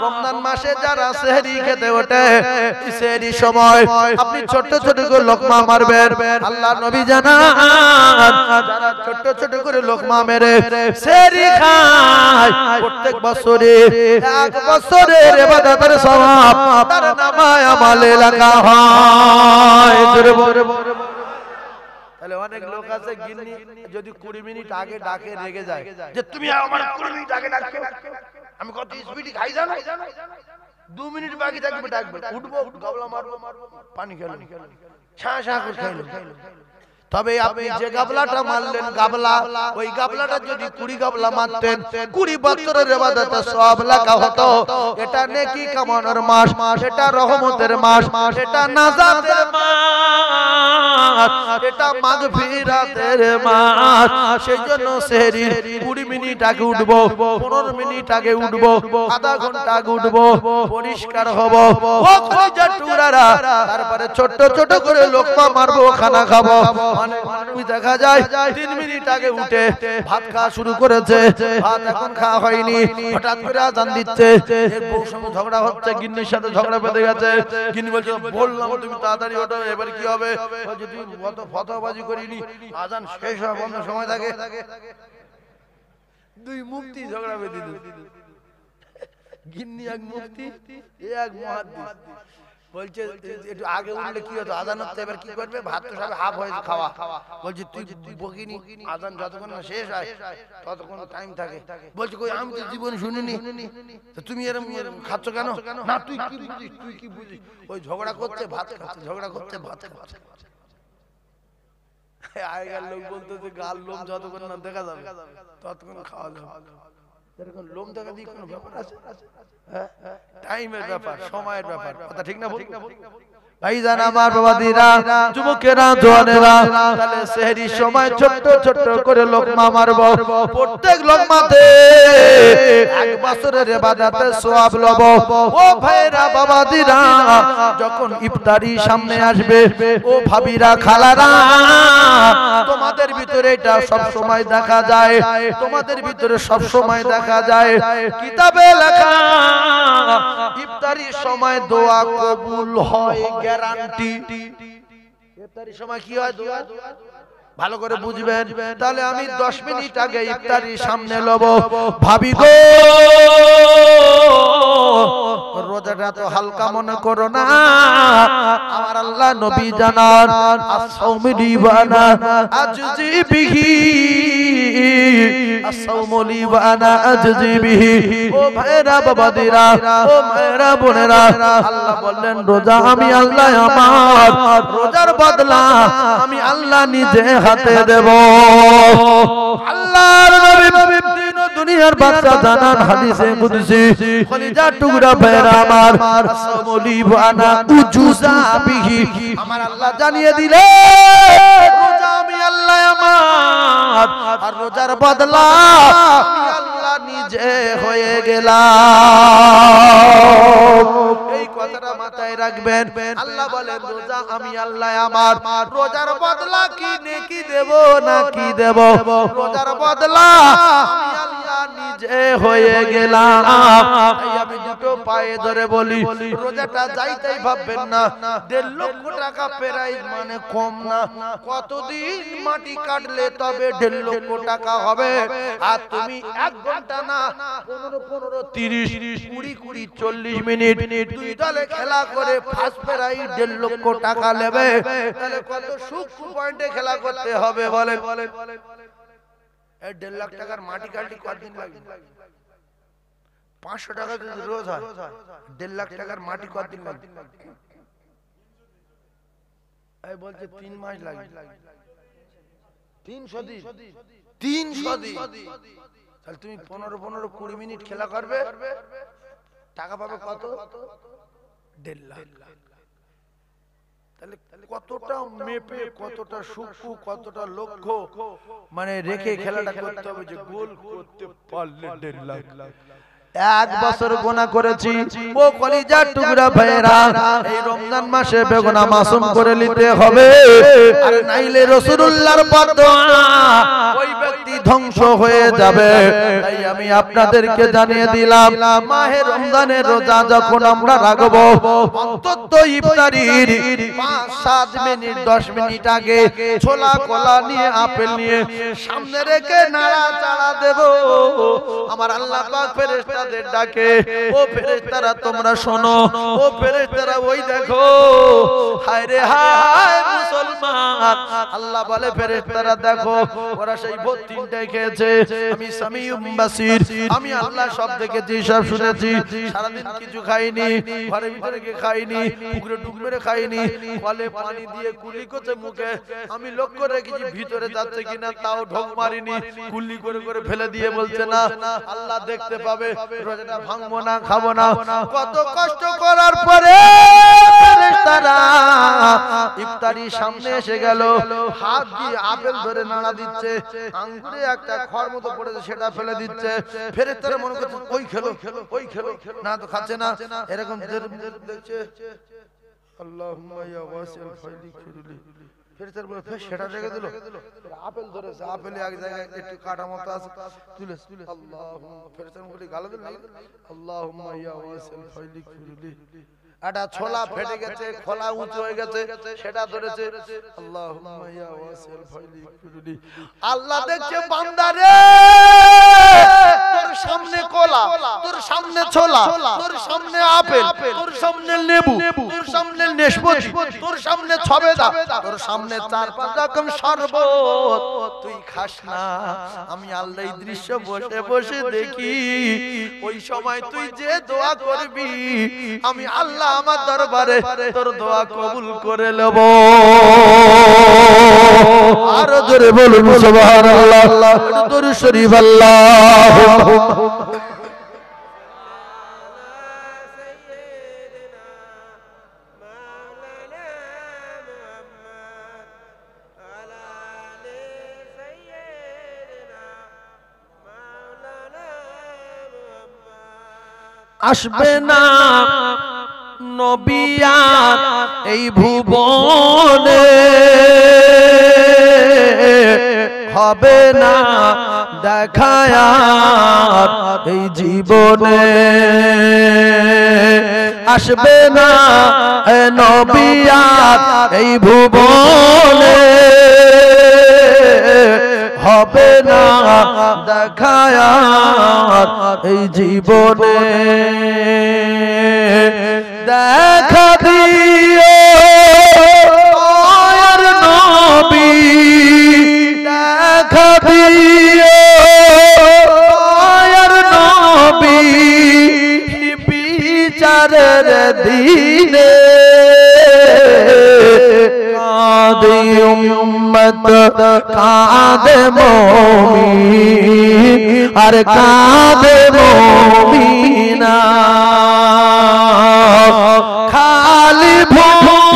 রমজান মাসে যারা সেহরি খেতে ওঠে সেহরি সময় আপনি ছোট ছোট করে লোকমা মারবেন আল্লাহর নবী জানান যারা ছোট ছোট করে লোকমা মেরে সেহরি খায় প্রত্যেক বছরে এক বছরের ইবাদতের সওয়াব তার নামায় আমলে লাগা হয়। তাহলে অনেক লোক আছে গিন্নি যদি 20 মিনিট আগে ডাকে রেগে যায় যে তুমি আমার 20 মিনিট আগে ডাকছো আমি কত স্পিডে খাই জানো 2 মিনিট বাকি থাকবে ডাকবে উঠবো গাবলা মারবো পানি খেলো ছা ছা করে খাইলো তবে আপনি যে গাবলাটা মারলেন গাবলা ওই গাবলাটা যদি 20 গাবলা মারতেন 20 বছরের ইবাদতে সওয়াব লেখা হতো। এটা নেকি কামানোর মাস, এটা রহমতের মাস, এটা নাজাতের মাস, এটা মাগফিরাতের মাস। সেজন্য সেহরির 20 মিনিট আগে উঠবো, 15 মিনিট আগে উঠবো, আধা ঘন্টা আগে উঠবো, পরিষ্কার হব ও কলিজার টুকরারা, তারপরে ছোট ছোট করে লোকমা মারবো, খানা খাবো। মানুষ দেখা যায় 3 মিনিট আগে উঠে ভাত খাওয়া শুরু করেছে, ভাত এখন খাওয়া হয়নি, হঠাৎ করে আজান দিচ্ছে, এর বউর সঙ্গে ঝগড়া হচ্ছে, গিন্নির সাথে ঝগড়া বেঁধে গেছে। গিন্নি বলছে বললাম তুমি তাড়াতাড়ি ওঠো, এবার কি হবে? বলছে তুই কত ফতোয়াবাজি করিনি, আজান শেষ হওয়ার বন্ধ সময় থাকে। দুই মুফতি ঝগড়া বেঁধে দিল, গিন্নি এক মুফতি, এক মুহাদ্দিস। বলছে একটু আগে উঠলে কি হতো, আজান হচ্ছে, এবার কি করবে? ভাত তো সব হাফ হয়েছে খাওয়া। বলছে তুই বকিনি, আজান যতক্ষণ না শেষ হয় ততক্ষণ টাইম থাকে। বলছে কই আমি তো জীবন শুনিনি, তুমি এরকম খাচ্ছ কেন? না তুই কি বুঝিস, তুই কি বুঝিস? ওই ঝগড়া করছে ভাত খাচ্ছে, ঝগড়া করছে ভাত খাচ্ছে। আগেকার লোক বলতো যে গাল লোম যতক্ষণ না দেখা যাবে ততক্ষণ খাওয়া যাবে। এরকম লোম দেখা দিয়ে কোনো ব্যাপার আছে? টাইমের ব্যাপার, সময়ের ব্যাপার, কথা ঠিক না? ভাইজান আমার বাবাদিরা, যুবকেরা, জওয়ানেরা, তাহলে সেহরির সময় ছোট্ট ছোট্ট করে লোকমা মারবো, প্রত্যেক লোকমাতে এক বছরের ইবাদতের সওয়াব লব। ও ভাইরা বাবাদিরা, যখন ইফতারি সামনে আসবে, ও ভাবিরা খালারা, তোমাদের ভিতরে এটা সব সময় দেখা যায়, তোমাদের ভিতরে সব সময় দেখা যায় কিতাবে লেখা ইফতারির সময় দোয়া কবুল হয়, গ্যারান্টি। ইফতারির সময় কি হয়? দোয়া। ভালো করে বুঝবেন। তাহলে আমি 10 মিনিট আগে ইফতারির সামনে লব, ভাবি গো রোজাটা তো হালকা মনে করো না, আমার আল্লাহ নবী জানান as-sawmu li wa ana ajzi bihi, as-sawmu li wa ana ajzi bihi। ও ভাইরা বাবাদিরা, ও মায়েরা বোনেরা, আল্লাহ বললেন রোজা আমি আল্লাহ, আমার রোজার বদলা আমি আল্লাহ নিজে হাতে দেব। আল্লাহর নবী দিন ও দুনিয়ার বাদশা জানান হাদিসে কুদসি, কলিজার টুকরা ভাইরা আমার, as-sawmu li wa ana ujuza bihi, আমার আল্লাহ জানিয়ে দিলেন রোজা আমি আল্লাহ আমার, আর রোজার বদলা আমি আল্লাহ নিজে হয়ে গেলাম। এই কথাটা মাথায় রাখবেন। আল্লাহ বলেন রোজা আমি আল্লাহ আমার, রোজার বদলা কি নেকি দেব না কি দেব? রোজার বদলা আমি আল্লাহ নিজে হয়ে গেলাম। আমি দুটো পায়ে ধরে বলি, রোজাটা যাইতেই ভাববেন না 1.5 লক্ষ টাকা প্রাইজ মানে কম না। কতদিন মাটি কাটলে তবে 1.5 লক্ষ টাকা হবে? আর তুমি 1 ঘন্টা না 15 30 20 20 40 মিনিট দুই দলে খেলা করে ফার্স্ট প্রাইজ 1.5 লক্ষ টাকা নেবে। তাহলে কত সূক্ষ্ম পয়েন্টে খেলা করতে হবে বলেন? এই 1.5 লাখ টাকার মাটি কাটতে কতদিন লাগবে? 500 টাকা যদি রোজ হয়, 1.5 লাখ টাকার মাটি কতদিন লাগবে? এই বলছে 3 মাস লাগবে। 300 দিন, 300 দিন। তাহলে তুমি 15-20 মিনিট খেলা করবে, টাকা পাবে কত? 1.5 লাখ। তাহলে কতটা মেপে, কতটা সূক্ষ্ম, কতটা লক্ষ্য মানে রেখে খেলাটা করতে হবে যে গোল করতে পারলে 1.5 লাখ। 1 বছর গুনাহ করেছি ও কলিজার টুকরা ভাইরা, এই রমজান মাসে বেগুনাহ মাসুম করে নিতে হবে, আর নাইলে রাসূলুল্লাহর বদদোয়া ওই ব্যক্তি ধ্বংস হয়ে যাবে। তাই আমি আপনাদেরকে জানিয়ে দিলাম, মাহে রমজানের রোজা যখন আমরা রাখবো, অন্তত ইফতারির 5-7 মিনিট 10 মিনিট আগে ছোলা কলা নিয়ে, আপেল নিয়ে সামনে রেখে নাড়াচাড়া দেব। আমার আল্লাহ পাক ফেরেশতা ডাকে, ও ফেরেশতারা তোমরা শোনো, ও ফেরেশতারা ওই দেখো, হায় রে হায় মুসলমান। আল্লাহ বলে ফেরেশতারা দেখো, ওরা সেই 32টাই খেয়েছে। আমি সামিউম বাসির, আমি আল্লাহ সব দেখেছি, সব শুনেছি। সারাদিন কিছু খাইনি, ঘরের ভিতরে গিয়ে খাইনি, পুকুরে ডুব মেরে খাইনি, কলে পানি দিয়ে কুলি করছে মুখে, আমি লক্ষ্য রেখেছি ভিতরে যাচ্ছে কিনা, তাও ঢোক মারিনি, কুলি করে করে ফেলে দিয়ে বলছে না, আল্লাহ দেখতে পাবে, রোজাটা ভাঙবো না, খাবো না। কত কষ্ট করার পরে ফেরেশতারা ইফতারি সামনে এসে গেল, হাত দিয়ে আপেল ধরে নাড়া দিচ্ছে, আঙ্গুরে একটা খড় মতো পড়েছে সেটা ফেলে দিচ্ছে। ফেরেশতারা মনে করছে ওই খেলো, ওই খেলো, না তো খাচ্ছে না, এরকম দেখছে। আল্লাহুম্মা ইয়া ওয়াসিল ফাইলি খুরুলি, ফেরেশতারা বলে ফের সেটা রেখে দিল, আপেল ধরেছে, আপেলে এক জায়গায় একটু কাটা মতো আছে, তুলে আল্লাহুম্মা, ফেরেশতারা বলে গালে দিল, আল্লাহুম্মা ইয়া ওয়াসিল ফাইলি খুরুলি। একটা ছোলা ফেটে গেছে, খোলা উঁচু হয়ে গেছে, সেটা ধরেছে, আল্লাহুম্মা ইয়া ওয়াসিল ফাইলি খুরুলি। আল্লাহ দেখছে বান্দা রে, তোর সামনে কলা, তোর সামনে ছোলা, তোর সামনে আপেল, তোর সামনে লেবু, তোর সামনে নেশপাতি, তোর সামনে ছবেদা, তোর সামনে 4-5 রকম শরবত, তুই খাস না। আমি আল্লাহ এই দৃশ্য বসে বসে দেখি, ওই সময় তুই যে দোয়া করবি, আমি আল্লাহ আমার দরবারে তোর দোয়া কবুল করে নেব। আর জোরে বলুন সুবহানাল্লাহ, দরুদ শরীফ আল্লাহু আসবে না নবী আর এই ভুবনে, হবে না দেখা আর এই জীবনে, আসবে না নবী আর এই ভুবনে, হবে না দেখা আর এই জীবনে। দেখা দিও আর নবী, দেখা দিও আর নবী, বিচারের দিনে কাঁদে উম্মত, কাঁদে মুমিন, আর কাঁদে মুমিনা। খালি ভুবন,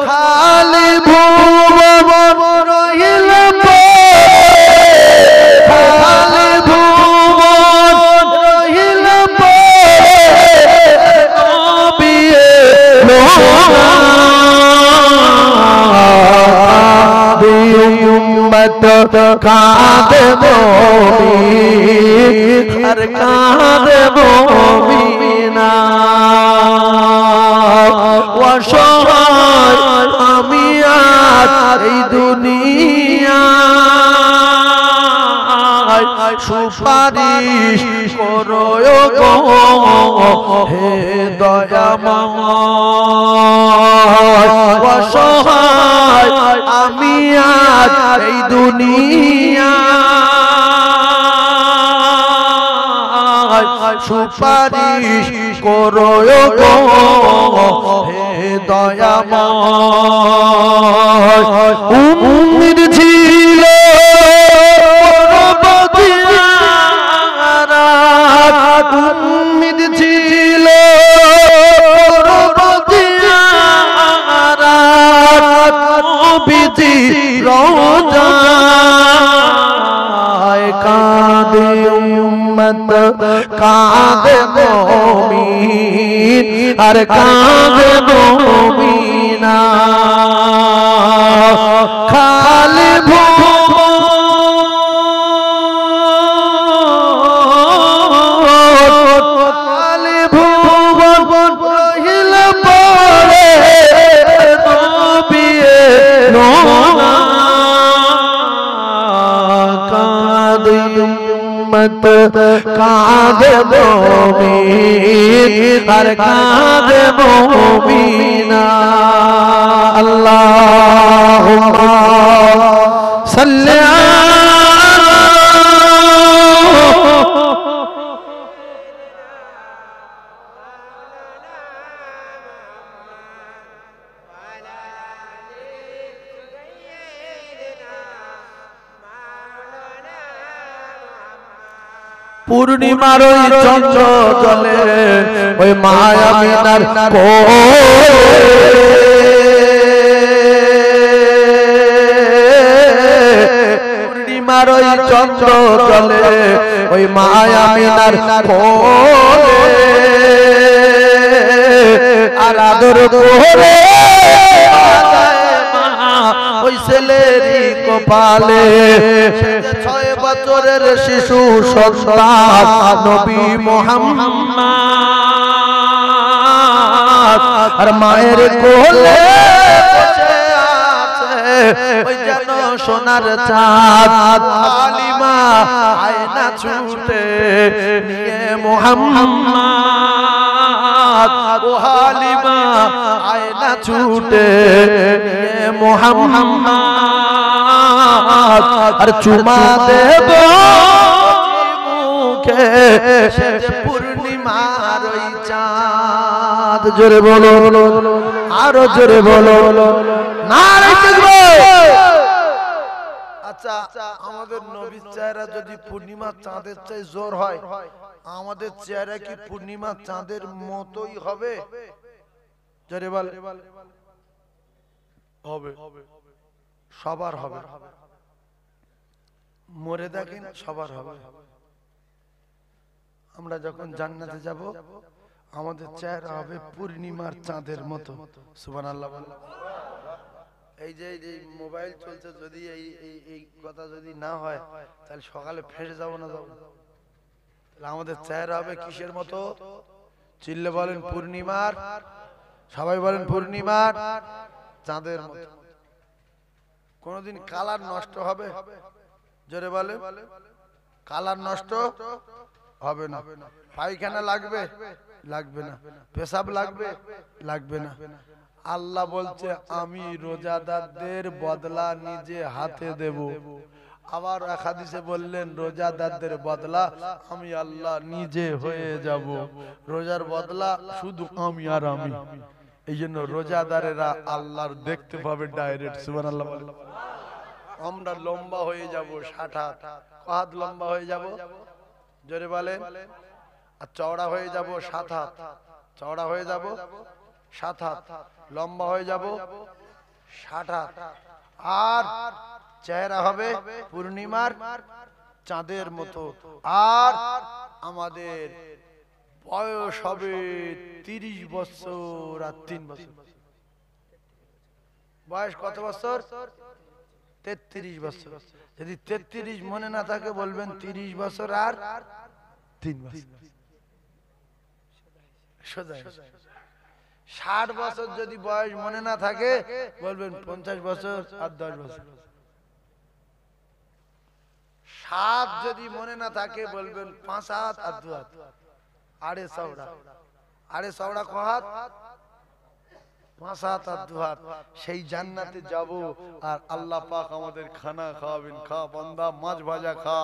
খালি ভুবন রহিল পড়ে, খালি ভুবন রহিল পড়ে, নবী এলো না। উম্মত কাঁদে মুমিন, আর কাঁদে মুমিনা। অসহায় আমি আজ এই দুনিয়ায়, সুপারিশ করো গো হে দয়াময়। অসহায় আমি আজ এই দুনিয়ায়, সুপারিশ করো গো হে দয়াময় উম্মিদ ছিল উম্মিদ ছিল বিধি রোজায় কাঁদে উম্মত কাঁদে মুমিন আর কাঁদে মুমিনা খালি কাঁদে মুমিন আর কাঁদে মুমিনা আল্লাহুম্মা সাল্লি পূর্ণিমার ওই চন্দ্র জলে ওই মায়া মিনার পূর্ণিমার ওই চন্দ্র জলে ওই মায়া মিনার আর আদর করে ওই ছেলেরই কপালে 6 বছরের শিশু সন্তান নবী মুহাম্মদ আর মায়ের কোলে বসে আছে ওই যেন সোনার চাঁদ হালিমা আয়না ছুটে নিয়ে মুহাম্মদ ও হালিমা আয়না ছুটে নিয়ে মুহাম্মদ আর চুমা দেব মুখে পূর্ণিমার ওই চাঁদ জোরে বলো আরো জোরে বলো নারে তাকবীর। আচ্ছা আমাদের নবীর চেহারা যদি পূর্ণিমার চাঁদের চেয়ে জোর হয় আমাদের চেহারা কি পূর্ণিমার চাঁদের মতোই হবে? জোরে বল হবে সবার হবে মরে দেখেন সবার হবে। আমরা যখন জান্নাতে যাব আমাদের চেহারা হবে পূর্ণিমার চাঁদের মতো সুবহানাল্লাহ। এই যে মোবাইল চলছে যদি এই কথা যদি না হয় তাহলে সকালে ফেসে যাব না যাব তাহলে আমাদের চেহারা হবে কিসের মতো? চিল্লে বলেন পূর্ণিমার, সবাই বলেন পূর্ণিমার চাঁদের মতো। কোনদিন কালার নষ্ট হবে? জোরে বলে কালার নষ্ট হবে না। পায়খানা লাগবে? লাগবে না। পেশাব লাগবে? লাগবে না। আল্লাহ বলছে আমি রোজাদারদের বদলা নিজে হাতে দেব। আবার এক হাদিসে বললেন রোজাদারদের বদলা আমি আল্লাহ নিজে হয়ে যাব। রোজার বদলা শুধু আমি আর আমি। এই জন্য রোজাদারেরা আল্লাহর দেখতে পাবে ডাইরেক্ট সুবহানাল্লাহ। আমরা লম্বা হয়ে যাব 60 হাত, হাত লম্বা হয়ে যাব জোরে বলেন। আর চওড়া হয়ে যাব 7 হাত, চওড়া হয়ে যাব 7 হাত, লম্বা হয়ে যাব 60 হাত। আর চেহারা হবে পূর্ণিমার চাঁদের মতো। আর আমাদের বয়স হবে 30 বছর আর 3 বছর। বয়স কত বছর? 33 বছর। যদি 33 মনে না থাকে বলবেন 30 বছর আর 3 বছর। 60 বছর যদি বয়স মনে না থাকে বলবেন 50 বছর আর 10 বছর। 7 যদি মনে না থাকে বলবেন 5 হাত আর 2 হাত। আড়ে চওড়া ক হাত? 5 হাত আর 2 হাত, সেই জান্নাতে যাব। আর আল্লাহ পাক আমাদের খানা খাওয়াবেন। খা বান্দা, মাছ ভাজা খা,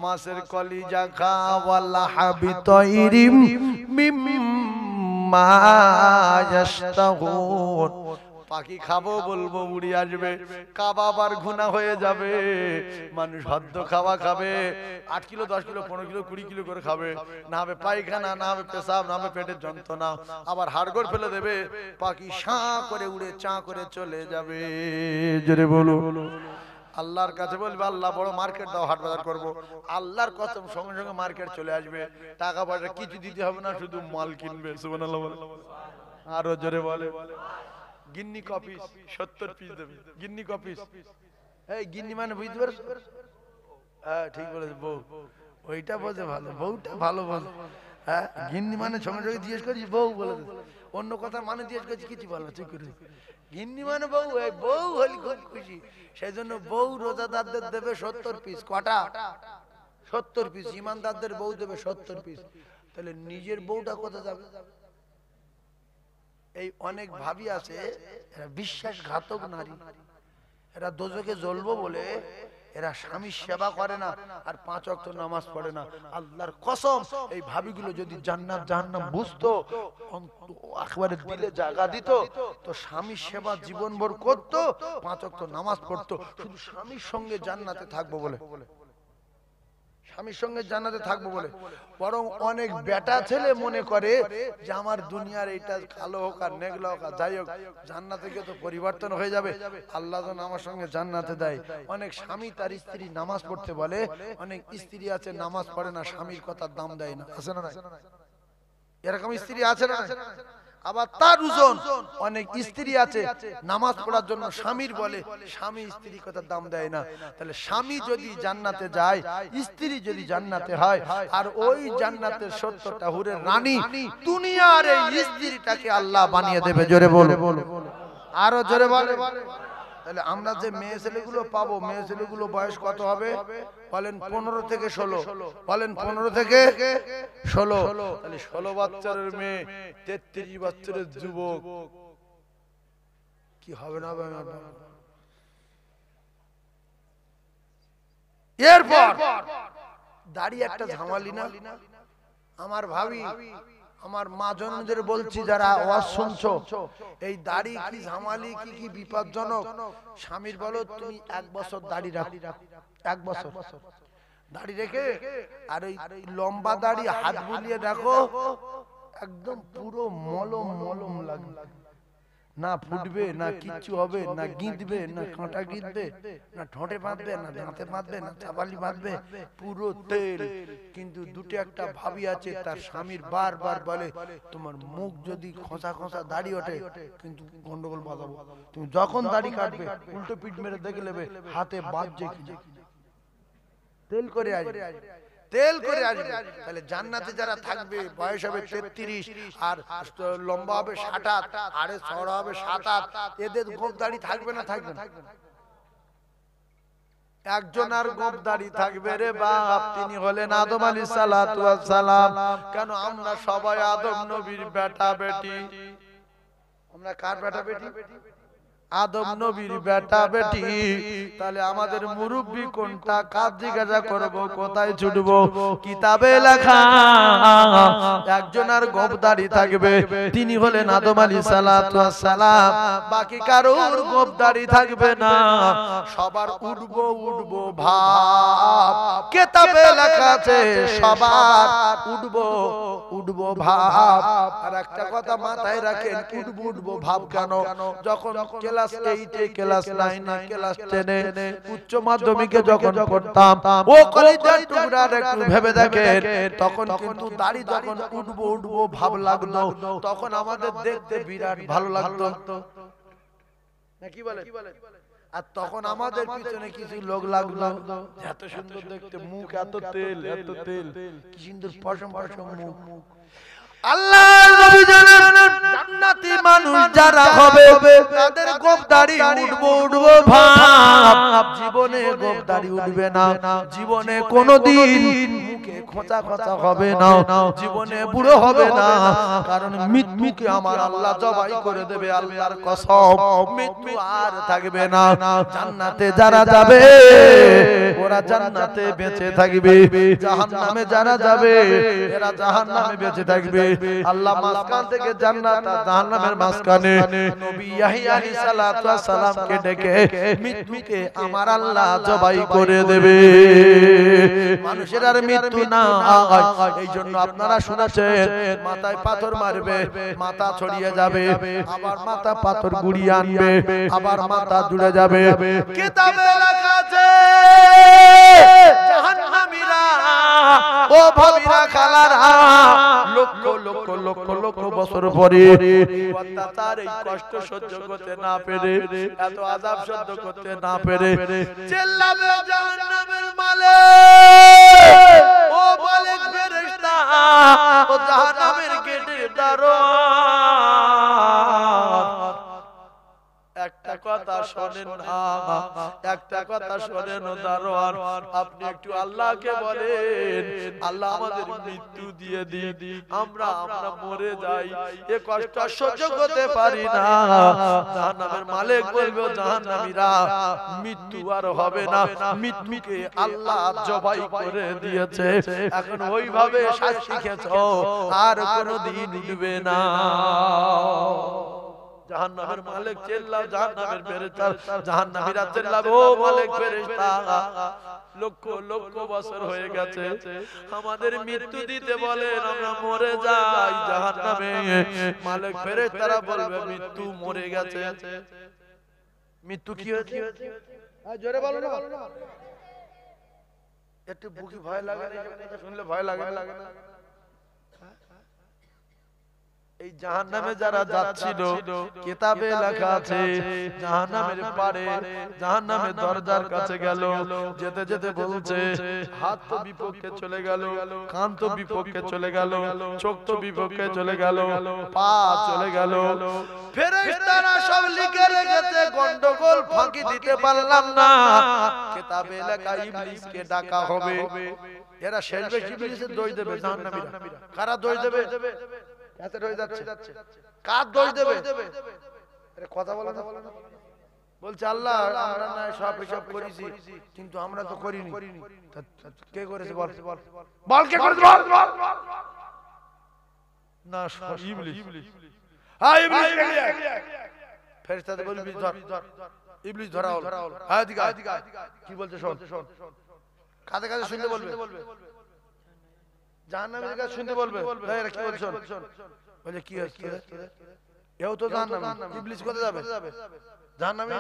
মাছের কলিজা খা, ওয়াল্লাহি তাইরিম মিম্মা ইয়াশতাহুন। পাখি খাবো বলবো উড়ে আসবে, কাবাব আর ঘুনা হয়ে যাবে। মানুষ হদ্দ খাওয়া খাবে, 8 কিলো 10 কিলো 15 কিলো 20 কিলো করে খাবে, না হবে পায়খানা, না হবে পেশাব, না হবে পেটের যন্ত্রণা, আবার হাড়গোড় ফেলে দেবে। পাখি শাঁ করে উড়ে চাঁ করে চলে যাবে। জোরে বলো। আল্লাহর কাছে বলবে আল্লাহ বড় মার্কেট দাও, হাট বাজার করবো। আল্লাহর কসম সঙ্গে সঙ্গে মার্কেট চলে আসবে, টাকা পয়সা কিছু দিতে হবে না, শুধু মাল কিনবে। সুবহানাল্লাহ বলে। আরো জোরে বলে। গিন্নি কপিস 70 পিস দেবে, গিন্নি কপিস। এই গিন্নি মানে বুঝতে পারছো? হ্যাঁ ঠিক বলেছে, বউ। ওইটা বোঝে ভালো, বউটা ভালো বলে। হ্যাঁ গিন্নি মানে সঙ্গে সঙ্গে জিজ্ঞেস করছি বউ বলে, অন্য কথা মানে জিজ্ঞেস করছি কিছু বলো চুপ করে। গিন্নি মানে বউ, এই বউ হলি খুব খুশি। সেই জন্য বউ রোজাদারদের দেবে 70 পিস। কটা? 70 পিস। ইমানদারদের বউ দেবে 70 পিস। তাহলে নিজের বউটা কোথায় যাবে? এই অনেক ভাবি আছে, এরা বিশ্বাসঘাতক নারী, এরা দোজখে জ্বলবো বলে এরা স্বামীর সেবা করে না আর 5 ওয়াক্ত নামাজ পড়ে না। আল্লাহর কসম, এই ভাবিগুলো যদি জান্নাত জাহান্নাম বুঝতো, একেবারে দিলে জায়গা দিত, তো স্বামীর সেবা জীবনভর করতো, 5 ওয়াক্ত নামাজ পড়তো, শুধু স্বামীর সঙ্গে জান্নাতে থাকবো বলে, স্বামীর সঙ্গে জান্নাতে থাকবো বলে। বরং অনেক বেটা ছেলে মনে করে যে আমার দুনিয়ার এইটা কালো হোক আর নেগলা হোক আর যাই হোক, জান্নাতে গিয়ে তো পরিবর্তন হয়ে যাবে, আল্লাহ যেন আমার সঙ্গে জান্নাতে দেয়। অনেক স্বামী তার স্ত্রী নামাজ পড়তে বলে, অনেক স্ত্রী আছে নামাজ পড়ে না, স্বামীর কথার দাম দেয় না। আছে না? এরকম স্ত্রী আছে না? আবার তার ওজন অনেক স্ত্রী আছে নামাজ পড়ার জন্য স্বামীর বলে, স্বামী স্ত্রীর কথার দাম দেয় না। তাহলে স্বামী যদি জান্নাতে যায়, স্ত্রী যদি জান্নাতে হয়, আর ওই জান্নাতের 70টা হুরের রানী দুনিয়ার এই স্ত্রীটাকে আল্লাহ বানিয়ে দেবে। জোরে বলো, আরো জোরে বলে। তাহলে আমরা যে মেয়ে ছেলেগুলো পাবো, মেয়ে ছেলেগুলো বয়স কত হবে বলেন? 15 থেকে 16। বলেন 15 থেকে 16। তাহলে 16 বছরের মেয়ে, 33 বছরের যুবক, কি হবে না? এরপর দাড়ি একটা ঝামালি না? আমার ভাবি, আমার মা জনদের বলছি যারা আওয়াজ শুনছো, এই দাড়ি কি ঝামালি, কি কি বিপজ্জনক। স্বামীর বলো তুমি 1 বছর দাড়ি রাখো, 1 বছর দাড়ি রেখে, আর ওই লম্বা দাড়ি হাত বুলিয়ে দেখো, একদম পুরো মলম মলম লাগবে, না ফুটবে, না কিচ্ছু হবে, না গিঁদবে, না কাঁটা গিঁদবে, না ঠোঁটে বাঁধবে, না দাঁতে বাঁধবে, না চাপালি বাঁধবে, পুরো তেল। কিন্তু দুটো একটা ভাবি আছে, তার স্বামীর বারবার বলে তোমার মুখ যদি খোঁচা খোঁচা দাড়ি ওঠে কিন্তু গন্ডগোল বাঁধাবো। তুমি যখন দাড়ি কাটবে উল্টো পিঠ মেরে দেখে নেবে হাতে বাজছে কিনা, তেল করে আসবে, তেল করে আসবে। তাহলে জান্নাতে যারা থাকবে বয়স হবে 33 আর লম্বা হবে 60, আরে চওড়া হবে 7 এদের গোঁফ দাড়ি থাকবে না? থাকবে না। একজন আর গোঁফ দাড়ি থাকবে রে বাপ, তিনি হলেন আদম আলাইহিস সালাতু ওয়াস সালাম। কেন? আমরা সবাই আদম নবীর বেটা বেটি। আমরা কার বেটা বেটি? আদম নবীর বেটা বেটি। তাহলে আমাদের মুরব্বি কোনটা? কাজ জিজ্ঞাসা করবো, কোথায় ছুটবো? কিতাবে লেখা একজন আর গোঁফ দাড়ি থাকবে, তিনি হলেন আদম আলাইহিস সালাতু ওয়াস সালাম। বাকি কারোর গোঁফ দাড়ি থাকবে না, সবার উঠবো উঠবো ভাব। কিতাবে লেখা আছে সবার উঠবো উঠবো ভাব। আর একটা কথা মাথায় রাখেন, উঠবো উঠবো ভাব কেন? যখন ক্লাস 8 ক্লাস 9 ক্লাস 10 উচ্চ মাধ্যমিকে যখন পড়তাম, ও কলেজের টুকরার একটু ভেবে দেখেন, তখন কিন্তু দাড়ি যখন উঠবো উঠবো ভাব লাগতো, তখন আমাদের দেখতে বিরাট ভালো লাগতো, না কি বলে? আর তখন আমাদের পিছনে কিছু লোক লাগলো, এত সুন্দর দেখতে, মুখ এত তেল, এত তেল, কি সুন্দর পশম পশম মুখ। আল্লাহর নবী জানেন জান্নাতি মানুষ যারা হবে তাদের গোঁফ দাড়ি উঠবো উঠবো ভাব। জীবনে গোঁফ দাড়ি উঠবে না, জীবনে কোনোদিন মুখ মুখে খোঁচা খোঁচা হবে না, জীবনে বুড়ো হবে না, কারণ মৃত্যুকে আমার আল্লাহ জবাই করে দেবে। আল্লাহর কসম, মৃত্যু আর থাকবে না। জান্নাতে যারা যাবে ওরা জান্নাতে বেঁচে থাকবে, জাহান্নামে যারা যাবে এরা জাহান্নামে বেঁচে থাকবে। আল্লাহ মাঝখান থেকে জান্নাত আর জাহান্নামের মাঝখানে নবী ইয়াহিয়া আলাইহিস সালাতু ওয়াস সালামকে ডেকে মৃত্যুকে আমার আল্লাহ জবাই করে দেবে। মানুষের আর মৃত্যু না হয়, এই জন্য আপনারা শুনেছেন মাথায় পাথর মারবে, মাথা ছড়িয়ে যাবে, আবার মাথা পাথর গুড়িয়ে আনবে, আবার মাথা জুড়ে যাবে। কিতাবে লেখা আছে জাহান্নামীরা ও ভাবিরা খালারা লক্ষ লক্ষ লক্ষ লক্ষ বছর পরে অত্যাচার এই কষ্ট সহ্য করতে না পেরে, এত আযাব সহ্য করতে না পেরে চিল্লাবে জাহান্নামের মালিক, ও মালিক ফেরেশতা, ও জাহান্নামের গেটের দারোয়ান, একটা কথা শোনেন না, একটা কথা শোনেন দারোয়ান, আপনি একটু আল্লাহকে বলেন আল্লাহ আমাদের মৃত্যু দিয়ে দিন, আমরা মরে যাই, এ কষ্ট সহ্য করতে পারি না। জাহান্নামের মালিক বলবে জাহান্নামীরা মৃত্যু আর হবে না, মৃত্যুকে আল্লাহ জবাই করে দিয়েছে, এখন ওইভাবে শাস্তি খেয়েছো, আর কোনোদিন উঠবে না। জাহান্নামের মালিক চিল্লাও, জাহান্নামের ফেরেশতা, জাহান্নামীরা চিল্লাবে ও মালিক ফেরেশতা, লক্ষ লক্ষ বছর হয়ে গেছে, আমাদের মৃত্যু দিতে বলেন, আমরা মরে যাই জাহান্নামে। মালিক ফেরেশতারা বলবে মৃত্যু মরে গেছে। মৃত্যু কি হয়েছে? জোরে বলো না, একটু বুকে ভয় লাগে না? শুনলে ভয় লাগে না? এই জাহান্নামে যারা যাচ্ছিল কিতাবে লেখা আছে জাহান্নামের পারে জাহান্নামের দরজার কাছে গেল, যেতে যেতে বলছে হাত তো বিপক্ষে চলে গেল, কান তো বিপক্ষে চলে গেল, চোখ তো বিপক্ষে চলে গেল, পা চলে গেল। ফেরেশতারা সব লিখে রেখেছে, গন্ডগোল ফাঁকি দিতে পারলাম না, কিতাবে লেখা ইবলিসকে ডাকা হবে। এরা শেষ বেশি ইবলিসের দোষ দেবে জাহান্নামীরা। কারা দোষ দেবে? কাতে রয়ে যাচ্ছে, কার দোষ দেবে? আরে কথা বলো না, বলছে আল্লাহ আমরা না সব হিসাব করেছি, কিন্তু আমরা তো করিনি। কে করেছে বল, বল কে করেছে বল। না ইবলিস, হ্যাঁ ইবলিস। ফেরেশতাতে বলবি ধর, ইবলিস ধরা হলো, হ্যাঁ এদিকে কি বলছে শোন, কাঁধে কাঁধে শুনতে বলবে, জাহান্নামের কাছে শুনতে বলবে, এরা কি বলছে শোন। বলে কি হচ্ছে? এও তো জাহান্নামী, ইবলিস কোথায় যাবে? জাহান্নামে।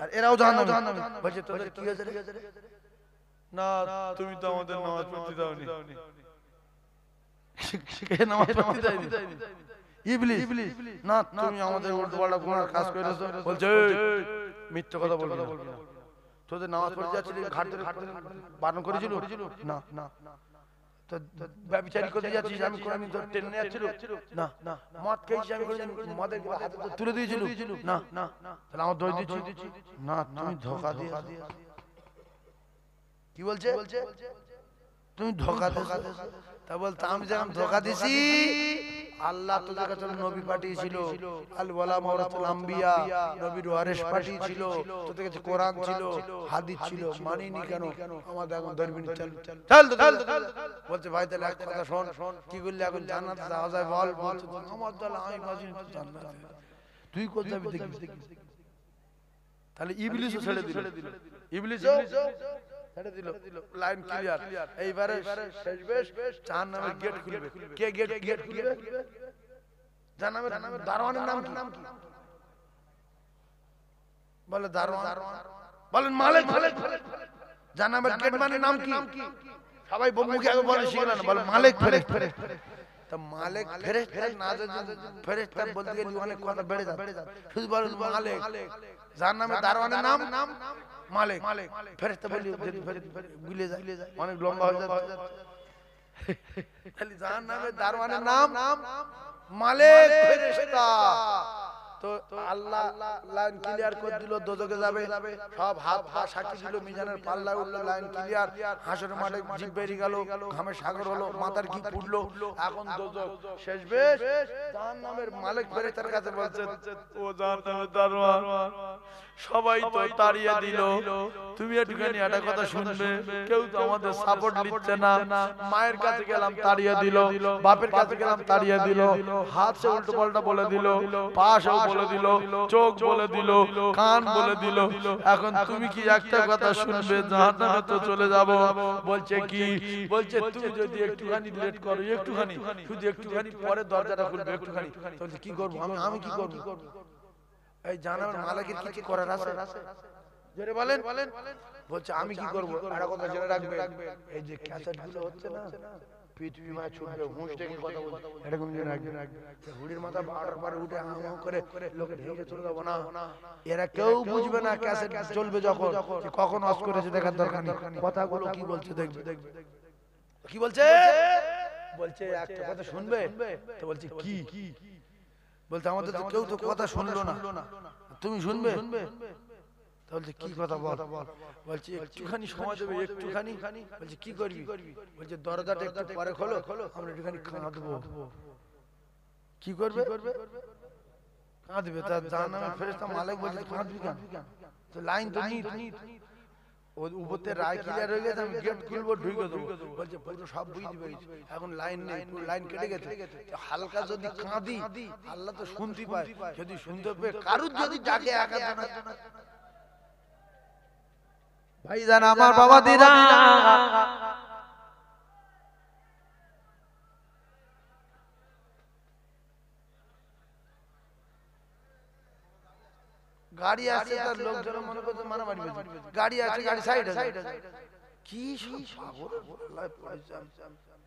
আর এরাও জাহান্নামী। বলছে তোদের কি হয়েছে রে? না তুমি তো আমাদের নামাজ পড়তে দাওনি। কে নামাজ পড়তে দেয়নি? ইবলিস। না তুমি আমাদের উল্টোপাল্টা গুনার কাজ করেছো। বলছে মিথ্যা কথা বলবি না, তোদের নামাজ পড়তে যাচ্ছিলি ঘাট ধরে বারণ করেছিল? না না। তো ব্যভিচারী করতে যাচ্ছিস, আমি কোনদিন তোর টেনে নিয়ে যাচ্ছিল? না না। মদ খেয়েছিস, আমি কোনদিন মদের হাতে তুলে দিয়েছিল? না না। তাহলে আমার দোষ দিচ্ছি? না তুমি ধোঁকা দিয়ে। কি বলছে? তুমি ধোঁকা দিয়েছো। তা বলতে আমি যখন ধোঁকা দিছি, আল্লাহ তোদের কাছে নবী পাঠিয়েছিল, আল ওয়ালামা ওয়ারাসাতুল আম্বিয়া, নবীর ওয়ারিস পাঠিয়েছিল, তোদের কাছে কোরআন ছিল, হাদিস ছিল, মানিনি কেন? আমাদের এখন ধরবি না, চল চল। বলছে ভাই তাহলে এক কথা শোন, কি করলে এখন জান্নাতে যাওয়া যায় বল। বলছে আমার দল আমি বাজি জান্নাতে, তুই কোথায় যাবি দেখবি। তাহলে ইবলিসও ছেড়ে দিল, ইবলিসও ছেড়ে দিল। Line clear. এইবারে শেষবেশ জাহান্নামের গেট খুলবে। কে গেট খুলবে? জাহান্নামের দারোয়ানের নাম কি? বলে দারোয়ান। বলেন মালিক। জাহান্নামের গেট মানে নাম কি? সবাই মুখে আগে বলে শিখলেন, বলে মালিক ফেরেশতা। তো মালিক ফেরেশতা না, ফেরেশতা বলতে গেলে অনেক কথা বেড়ে যায়, শুধু বলেন মালিক। জাহান্নামের দারোয়ানের নাম মালিক। ফেরেশতা বলি ভুলে যায়, অনেক লম্বা হয়ে যায়। খালি জাহান্নামের দারোয়ানের নাম মালিক ফেরেশতা। তো আল্লাহ লাইন ক্লিয়ার করে দিল, দোজখে যাবে, সব হাত পা সাক্ষী দিল, মিজানের পাল্লা উঠলো, লাইন ক্লিয়ার, হাসরের মাঠে জিভ বেরিয়ে গেল, ঘামে সাগর হলো, মাথার কি ফুটলো, এখন দোজখ শেষ বেশ। জাহান্নামের মালিক ফেরেশতার কাছে বলছে, ও জাহান্নামের দারোয়ান, সবাই তো তাড়িয়ে দিল, তুমি একটুখানি একটা কথা শুনবে, কেউ তো আমাদের সাপোর্ট নিচ্ছে না, মায়ের কাছে গেলাম তাড়িয়ে দিল, বাপের কাছে গেলাম তাড়িয়ে দিল, হাত সে উল্টো পাল্টা বলে দিল, পা সেও বলে দিল, চোখ বলে দিল, কান বলে দিল, এখন তুমি কি একটা কথা শুনবে? জাহান্নামে তো চলে যাব। বলছে কি? বলছে তুমি যদি একটুখানি লেট করো, একটুখানি, শুধু একটুখানি, পরে দরজাটা খুলবে একটুখানি। বলছে কি করবো আমি কি করবো? এই জাহান্নামের মালিকের কি কি করার আছে? জোরে বলেন। বলছে আমি কি করবো? একটা কথা জেনে রাখবে, এই যে ক্যাসেট গুলো হচ্ছে না, পৃথিবী মায় ছুটবে, হুঁশ থেকে কথা বলছে, এরকম জেনে রাখবে। হুড়ির মাথা বাড়ার পরে উঠে হাঁ করে লোকে ঢেকে চলে যাবো না, এরা কেউ বুঝবে না ক্যাসেট চলবে যখন, কখন অফ করেছে দেখার দরকার নেই, কথাগুলো কি বলছে দেখবে। কি বলছে? বলছে একটা কথা শুনবে? তো বলছে কি? বলতে আমাদের তো কেউ তো কথা শুনলো না, তুমি শুনবে? বলছে কি কথা বল? বলছে একটুখানি সময় দেবে, একটুখানি। বলছে কি করবি? বলছে দরজাটা একটু পরে খোলো, আমরা একটুখানি কাঁদবো। কি করবে? কাঁদবে। তার জাহান্নামের ফেরেশতা মালিক বলছে কাঁদবি কেন? তো লাইন তো নিট, ও উপরতে রায় ক্লিয়ার হয়ে গেছে, আমি গেট খুলবো, ঢুকে দেবো। বলছে পুরো সব বুঝতে পেরেছি, এখন লাইন নেই, পুরো লাইন কেটে গেছে। হালকা যদি কাঁদি, আল্লাহ তো শুনতে পায়, যদি শুনতে পেয়ে কারুর যদি ডাকে একা জানা। ভাইজান আমার বাবা দিরা, গাড়ি আসছে, তার লোকজন মনে করছে মারামারি হয়েছে, গাড়ি আসছে, গাড়ি সাইড আছে, কি সব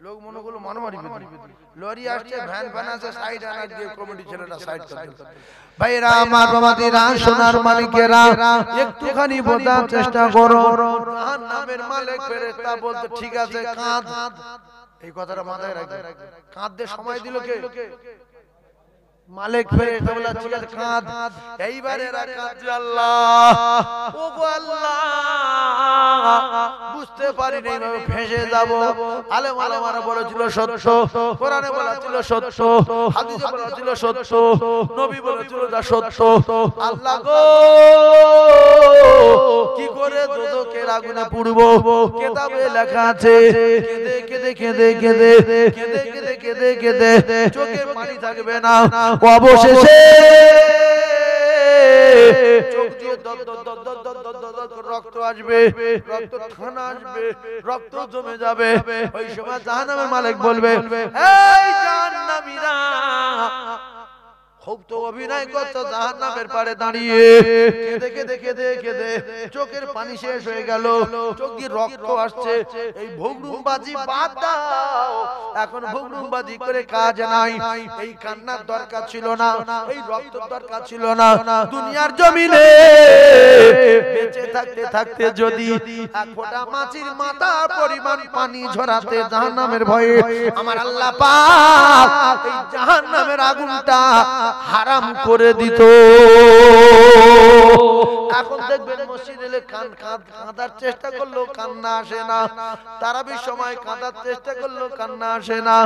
লোক মনে করলো মারামারি হয়েছে, লরি আসছে, ভ্যান আসছে, সাইড আনার দিয়ে কমিটি ছেলেটা সাইড করে। ভাইরা আমার বাবা দিরা, সোনার মালিকেরা, একটুখানি বোঝার চেষ্টা করো। জাহান্নামের মালিক ফেরেশতা বলতে ঠিক আছে কাঁদ, এই কথাটা মাথায় রাখবে। কাঁদতে সময় দিল কে? মালিক ফেরেশতা বলে ঠিক আছে কাঁদ। এইবার এরা কাঁদছে, আল্লাহ, ওগো আল্লাহ, বুঝতে পারিনি এইভাবে ফেঁসে যাব। আলেম আলেমারা বলেছিল সত্য, কোরআনে বলেছিল সত্য, হাদিসে বলেছিল সত্য, নবী বলেছিল যা সত্য। আল্লাহ গো, কি করে দোজখের আগুনে পুড়বো? কিতাবে লেখা আছে, কেঁদে কেঁদে কেঁদে কেঁদে কেঁদে কেঁদে কেঁদে কেঁদে চোখে পানি থাকবে না, অবশেষে চোখ দিয়ে রক্ত আসবে, রক্ত ঠানা আসবে, রক্ত জমে যাবে। ওই সময় জাহান্নামের মালিক বলবে, এই জাহান্নামীরা, খুব তো অভিনয় করতো জাহান্নামের পাড়ে দাঁড়িয়ে, কেঁদে কেঁদে কেঁদে কেঁদে চোখের পানি শেষ হয়ে গেল, চোখ দিয়ে রক্ত আসছে, এই ভোগরুমবাজি বাদ দাও, এখন ভোগরুমবাজি করে কাজ নাই। এই কান্নার দরকার ছিল না, এই রক্তের দরকার ছিল না। দুনিয়ার জমিনে বেঁচে থাকতে থাকতে যদি এক ফোঁটা মাছির মাথা পরিমাণ পানি ঝরাতে জাহান্নামের ভয়ে, আমার আল্লাহ পাক এই জাহান্নামের আগুনটা হারাম করে দিত। এখন দেখবেন মসজিদে এলে কাঁদার চেষ্টা করলো, কান্না আসে না। তারাবির সময় কাঁদার চেষ্টা করলো, কান্না আসে না।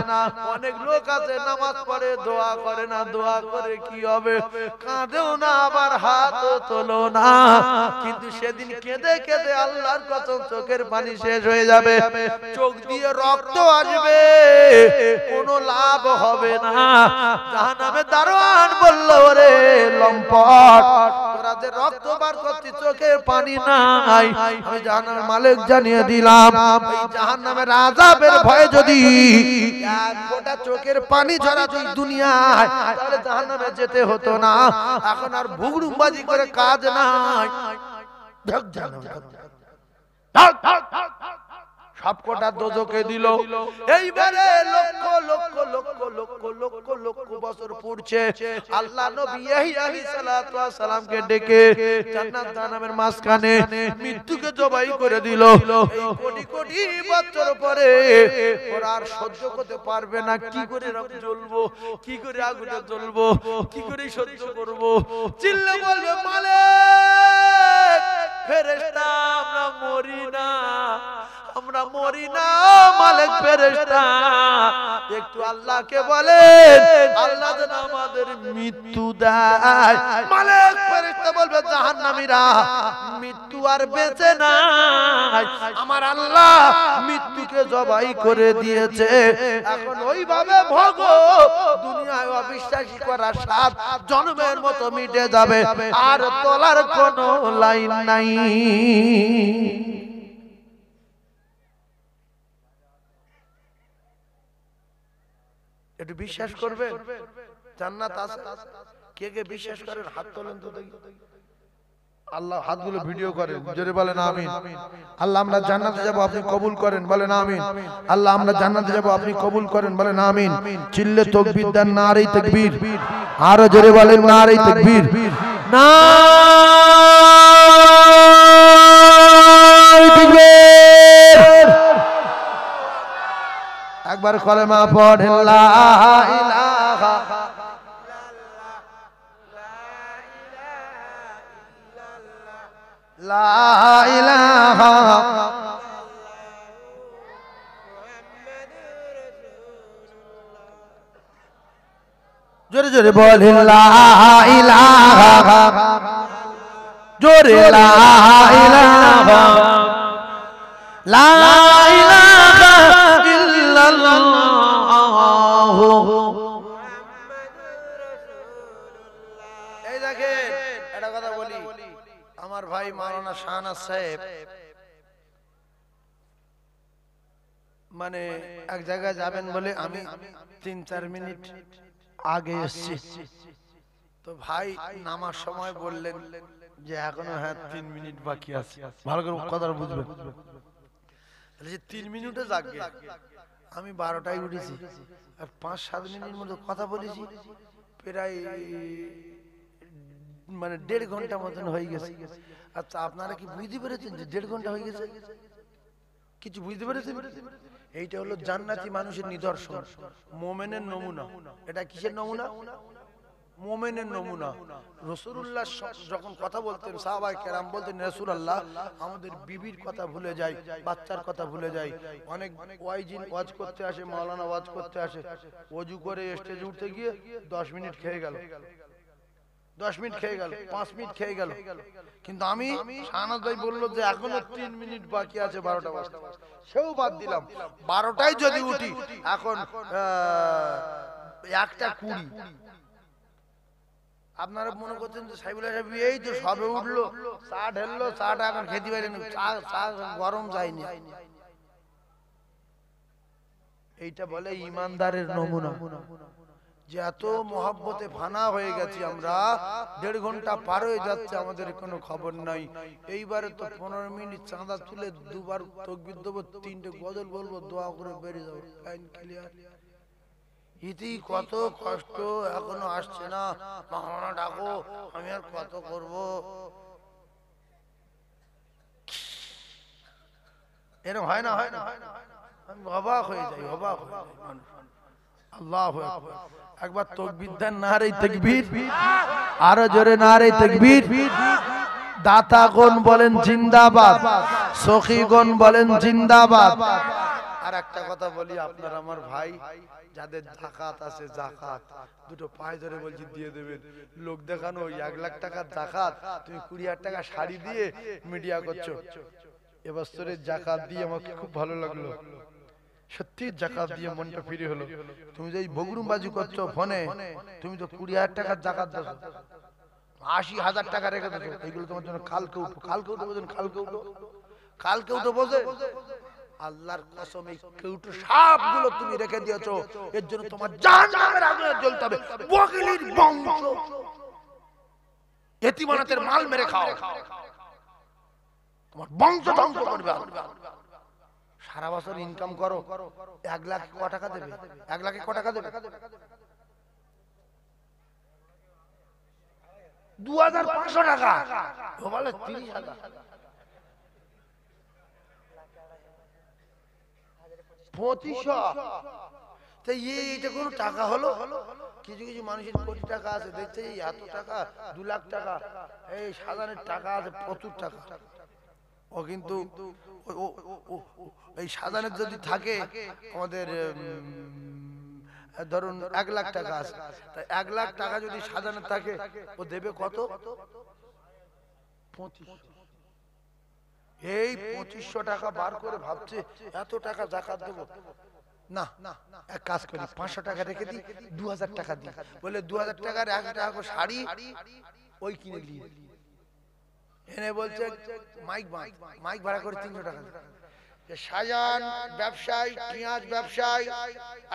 অনেক লোক আছে নামাজ পড়ে, দোয়া করে না, দোয়া করে কি হবে, কাঁদেও না, আবার হাতও তোলো না। কিন্তু সেদিন কেঁদে কেঁদে আল্লাহর কসম চোখের পানি শেষ হয়ে যাবে, চোখ দিয়ে রক্ত আসবে, কোনো লাভ হবে না। জাহান্নামের দারোয়ান বলল, ওরে লম্পট, তোরা যে রক্ত বার করছিস, চোখে পানি নাই, আমি জাহান্নামের মালিক জানিয়ে দিলাম, এই জাহান্নামের আযাবের ভয়ে যদি এক ফোঁটা চোখের পানি ঝরাতি দুনিয়ায়, তাহলে জাহান্নামে যেতে হতো না। এখন আর ভুগড়ুমবাজি করে কাজ নাই। সবকটা দোজখে দিল। এইবারে লক্ষ লক্ষ লক্ষ লক্ষ লক্ষ লক্ষ বছর পড়ছে, আল্লাহ নবী ইহইয়া আলাইহিস সালাতু ওয়াস সালামকে ডেকে জান্নাত জাহান্নামের মাঝখানে মৃত্যুকে জবাই করে দিল। এই কোটি কোটি বছর পরে ওরা আর সহ্য করতে পারবে না, কি করে জ্বলবো, কি করে আগুনে জ্বলবো, কি করে সহ্য করব। চিল্লে বলবে মালিক, ফেরেশতা আমরা মরি না, আমরা মরি না মালিক ফেরেশতা, একটু আল্লাহকে বলেন আল্লাহ যেন আমাদের মৃত্যু দেয়। মালিক ফেরেশতা বলবে জাহান্নামীরা মৃত্যু আর বেঁচে নাই, আমার আল্লাহ মৃত্যুকে জবাই করে দিয়েছে। এখন ওইভাবে ভোগো, দুনিয়ায় অবিশ্বাসী করা 7 জন্মের মতো মিটে যাবে, আর তোলার কোনো লাইন নাই। একটু বিশ্বাস করবেন জান্নাত আছে? কে কে বিশ্বাস করেন হাত তোলেন তো দেখি। আল্লাহ হাতগুলো ভিডিও করেন, জোরে বলেন আমিন। আল্লাহ আমরা জান্নাতে যাব, আপনি কবুল করেন, বলেন আমিন। আল্লাহ আমরা জান্নাতে যাব, আপনি কবুল করেন, বলেন আমিন। চিল্লে তাকবীর দেন, নারে তাকবীর, আরো জোরে বলেন নারে তাকবীর, নারে তাকবীর। একবার কলেমা পড়েন লা ইলাহা লা ইলাহা জোরে জোরে বলেন লা ইলাহা, জোরে লা ইলাহা লা ইলাহা ইল্লাল্লাহ। এই দেখেন একটা কথা বলি, আমার ভাই মাওলানা শাহনাজ সাহেব মানে এক জায়গায় যাবেন বলে আমি 3-4 মিনিট আগে এসেছি, তো ভাই নামার সময় বললেন যে এখনো 3 মিনিট বাকি আছে। ভালো করে কথা বুঝবেন, 3 মিনিটে যাকে আমি 12টায় উঠেছি আর 5-7 মিনিটের মধ্যে কথা বলেছি, প্রায় মানে 1.5 ঘন্টা মতন হয়ে গেছে। আচ্ছা আপনারা কি বুঝতে পেরেছেন যে 1.5 ঘন্টা হয়ে গেছে? কিছু বুঝতে পেরেছেন? এইটা হলো জান্নাতি মানুষের নিদর্শন, মুমিনের নমুনা। এটা কিসের নমুনা? মুমিনের নমুনা। রাসূলুল্লাহ যখন কথা বলতেন সাহাবায়ে কেরাম বলতেন রাসূলুল্লাহ আমাদের বিবির কথা ভুলে যায়, বাচ্চার কথা ভুলে যায়। অনেক ওয়াইজিন ওয়াজ করতে আসে, মাওলানা ওয়াজ করতে আসে, ওযু করে স্টেজে উঠতে গিয়ে 10 মিনিট খেয়ে গেল, 10 মিনিট খেয়ে গেল, 5 মিনিট খেয়ে গেল, কিন্তু আমি শাহনাজ ভাই বললো যে এখনো 3 মিনিট বাকি আছে 12টা বাজতে, সেও বাদ দিলাম। 12টায় যদি উঠি এখন 1:20। আপনারা মনে করছেন যে সাইবুল্লাহ সাহেব এই তো সবে উঠলো, চা ঢেললো, চাটা এখন খেতে পারেন, চা গরম যায়নি। এইটা বলে ইমানদারের নমুনা, যে এত মহব্বতে ফানা হয়ে গেছি আমরা, 1.5 ঘন্টা পার হয়ে যাচ্ছে আমাদের কোনো খবর নাই। এইবারে তো 15 মিনিট চাঁদা তুলে 2বার তাকবীর দেবো, 3টে গজল বলবো, দোয়া করে বেরিয়ে যাবো, লাইন ক্লিয়ার। ইতি কত কষ্ট, এখনো আসছে না, মাওলানা ডাকো, আমি আর কত করব। এরকম হয় না? হয় না? আমি অবাক হয়ে যাই, অবাক হয়ে যাই। আল্লাহু আকবার। একবার তাকবীর দেন, নারে তাকবীর, আরো জোরে নারে তাকবীর। দাতাগণ বলেন জিন্দাবাদ, সখীগণ বলেন জিন্দাবাদ। আর একটা কথা বলি, আপনার আমার ভাই যাদের যাকাত আছে, যাকাত দুটো পায়ে ধরে বলছি দিয়ে দেবেন। লোক দেখানো 1 লাখ টাকার যাকাত, তুমি 20,000 টাকা শাড়ি দিয়ে মিডিয়া করছো। এবছরের যাকাত দিয়ে আমাকে খুব ভালো লাগলো, সত্যি যাকাত দিয়ে মনটা ফ্রি হলো। তুমি যে বগরুমবাজি করছো ফোনে, তুমি তো 20,000 টাকার যাকাত দাও, 80,000 টাকা রেখে দিছো, এইগুলো তোমার জন্য কালকে উঠো, কালকে উঠো বোঝেন, কালকে উঠো, কালকে উঠো বোঝে। আল্লাহর কসম এই কেউটু সবগুলো তুমি রেখে দিয়েছো, এর জন্য তোমার জাহান্নামের আগুনে জ্বলতে হবে। বগলির বংশ, এতিমানাতের মাল মেরে খাও, তোমার বংশ ধ্বংস করবে। সারা বছর ইনকাম করো, 1 লাখ ক টাকা দেবে? 1 লাখে ক টাকা দেবে? 2500 টাকা। ও বলে 30,000। 2500। তো এইটা কোনো টাকা হলো? কিছু কিছু মানুষের কোটি টাকা আছে, দেখছে এই এত টাকা, 2 লাখ টাকা, এই সাধারণ টাকা আছে প্রচুর টাকা। ও কিন্তু এই সাধারণ যদি থাকে আমাদের ধরুন 1 লাখ টাকা আছে, তা 1 লাখ টাকা যদি সাধারণ থাকে ও দেবে কত? 2500। এই 2500 টাকা বার করে ভাবছে এত টাকা যাকাত দেবো না, এক কাজ করি 500 টাকা রেখে দিই, 2000 টাকা দিই। বলে 2000 টাকার 1 টাকা শাড়ি ওই কিনে নিয়ে এনে বলছে মাইক ভাড়া করে 300 টাকা। শাহজাহান ব্যবসায়ী, পেঁয়াজ ব্যবসায়ী,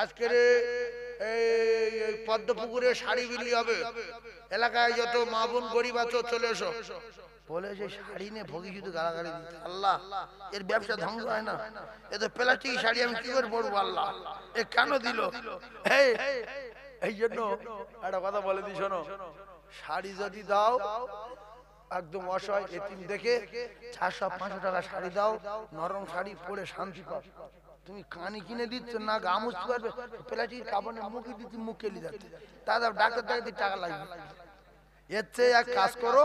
আজকের এই পদ্মপুকুরে শাড়ি বিলি হবে, এলাকায় যত মা বোন গরিব আছো চলে এসো। বলে যে শাড়ি নিয়ে ভোগী শুধু গালাগালি দিচ্ছে, আল্লাহ এর ব্যবসা ধ্বংস হয় না, এ তো প্লাস্টিক শাড়ি, আমি কি করে পরবো, আল্লাহ এ কেন দিল? এই জন্য একটা কথা বলে দিই, শোনো, শাড়ি যদি দাও একদম অসহায় এতিম দেখে 400-500 টাকা শাড়ি দাও, নরম শাড়ি পরে শান্তি পাও। তুমি কানি কিনে দিচ্ছ না, গা মুছতে পারবে, প্লাস্টিক কাপড়ে মুখে দিচ্ছি, মুখ কেলি যাচ্ছে, তাদের ডাক্তার দেখতে টাকা লাগবে। এর চেয়ে এক কাজ করো,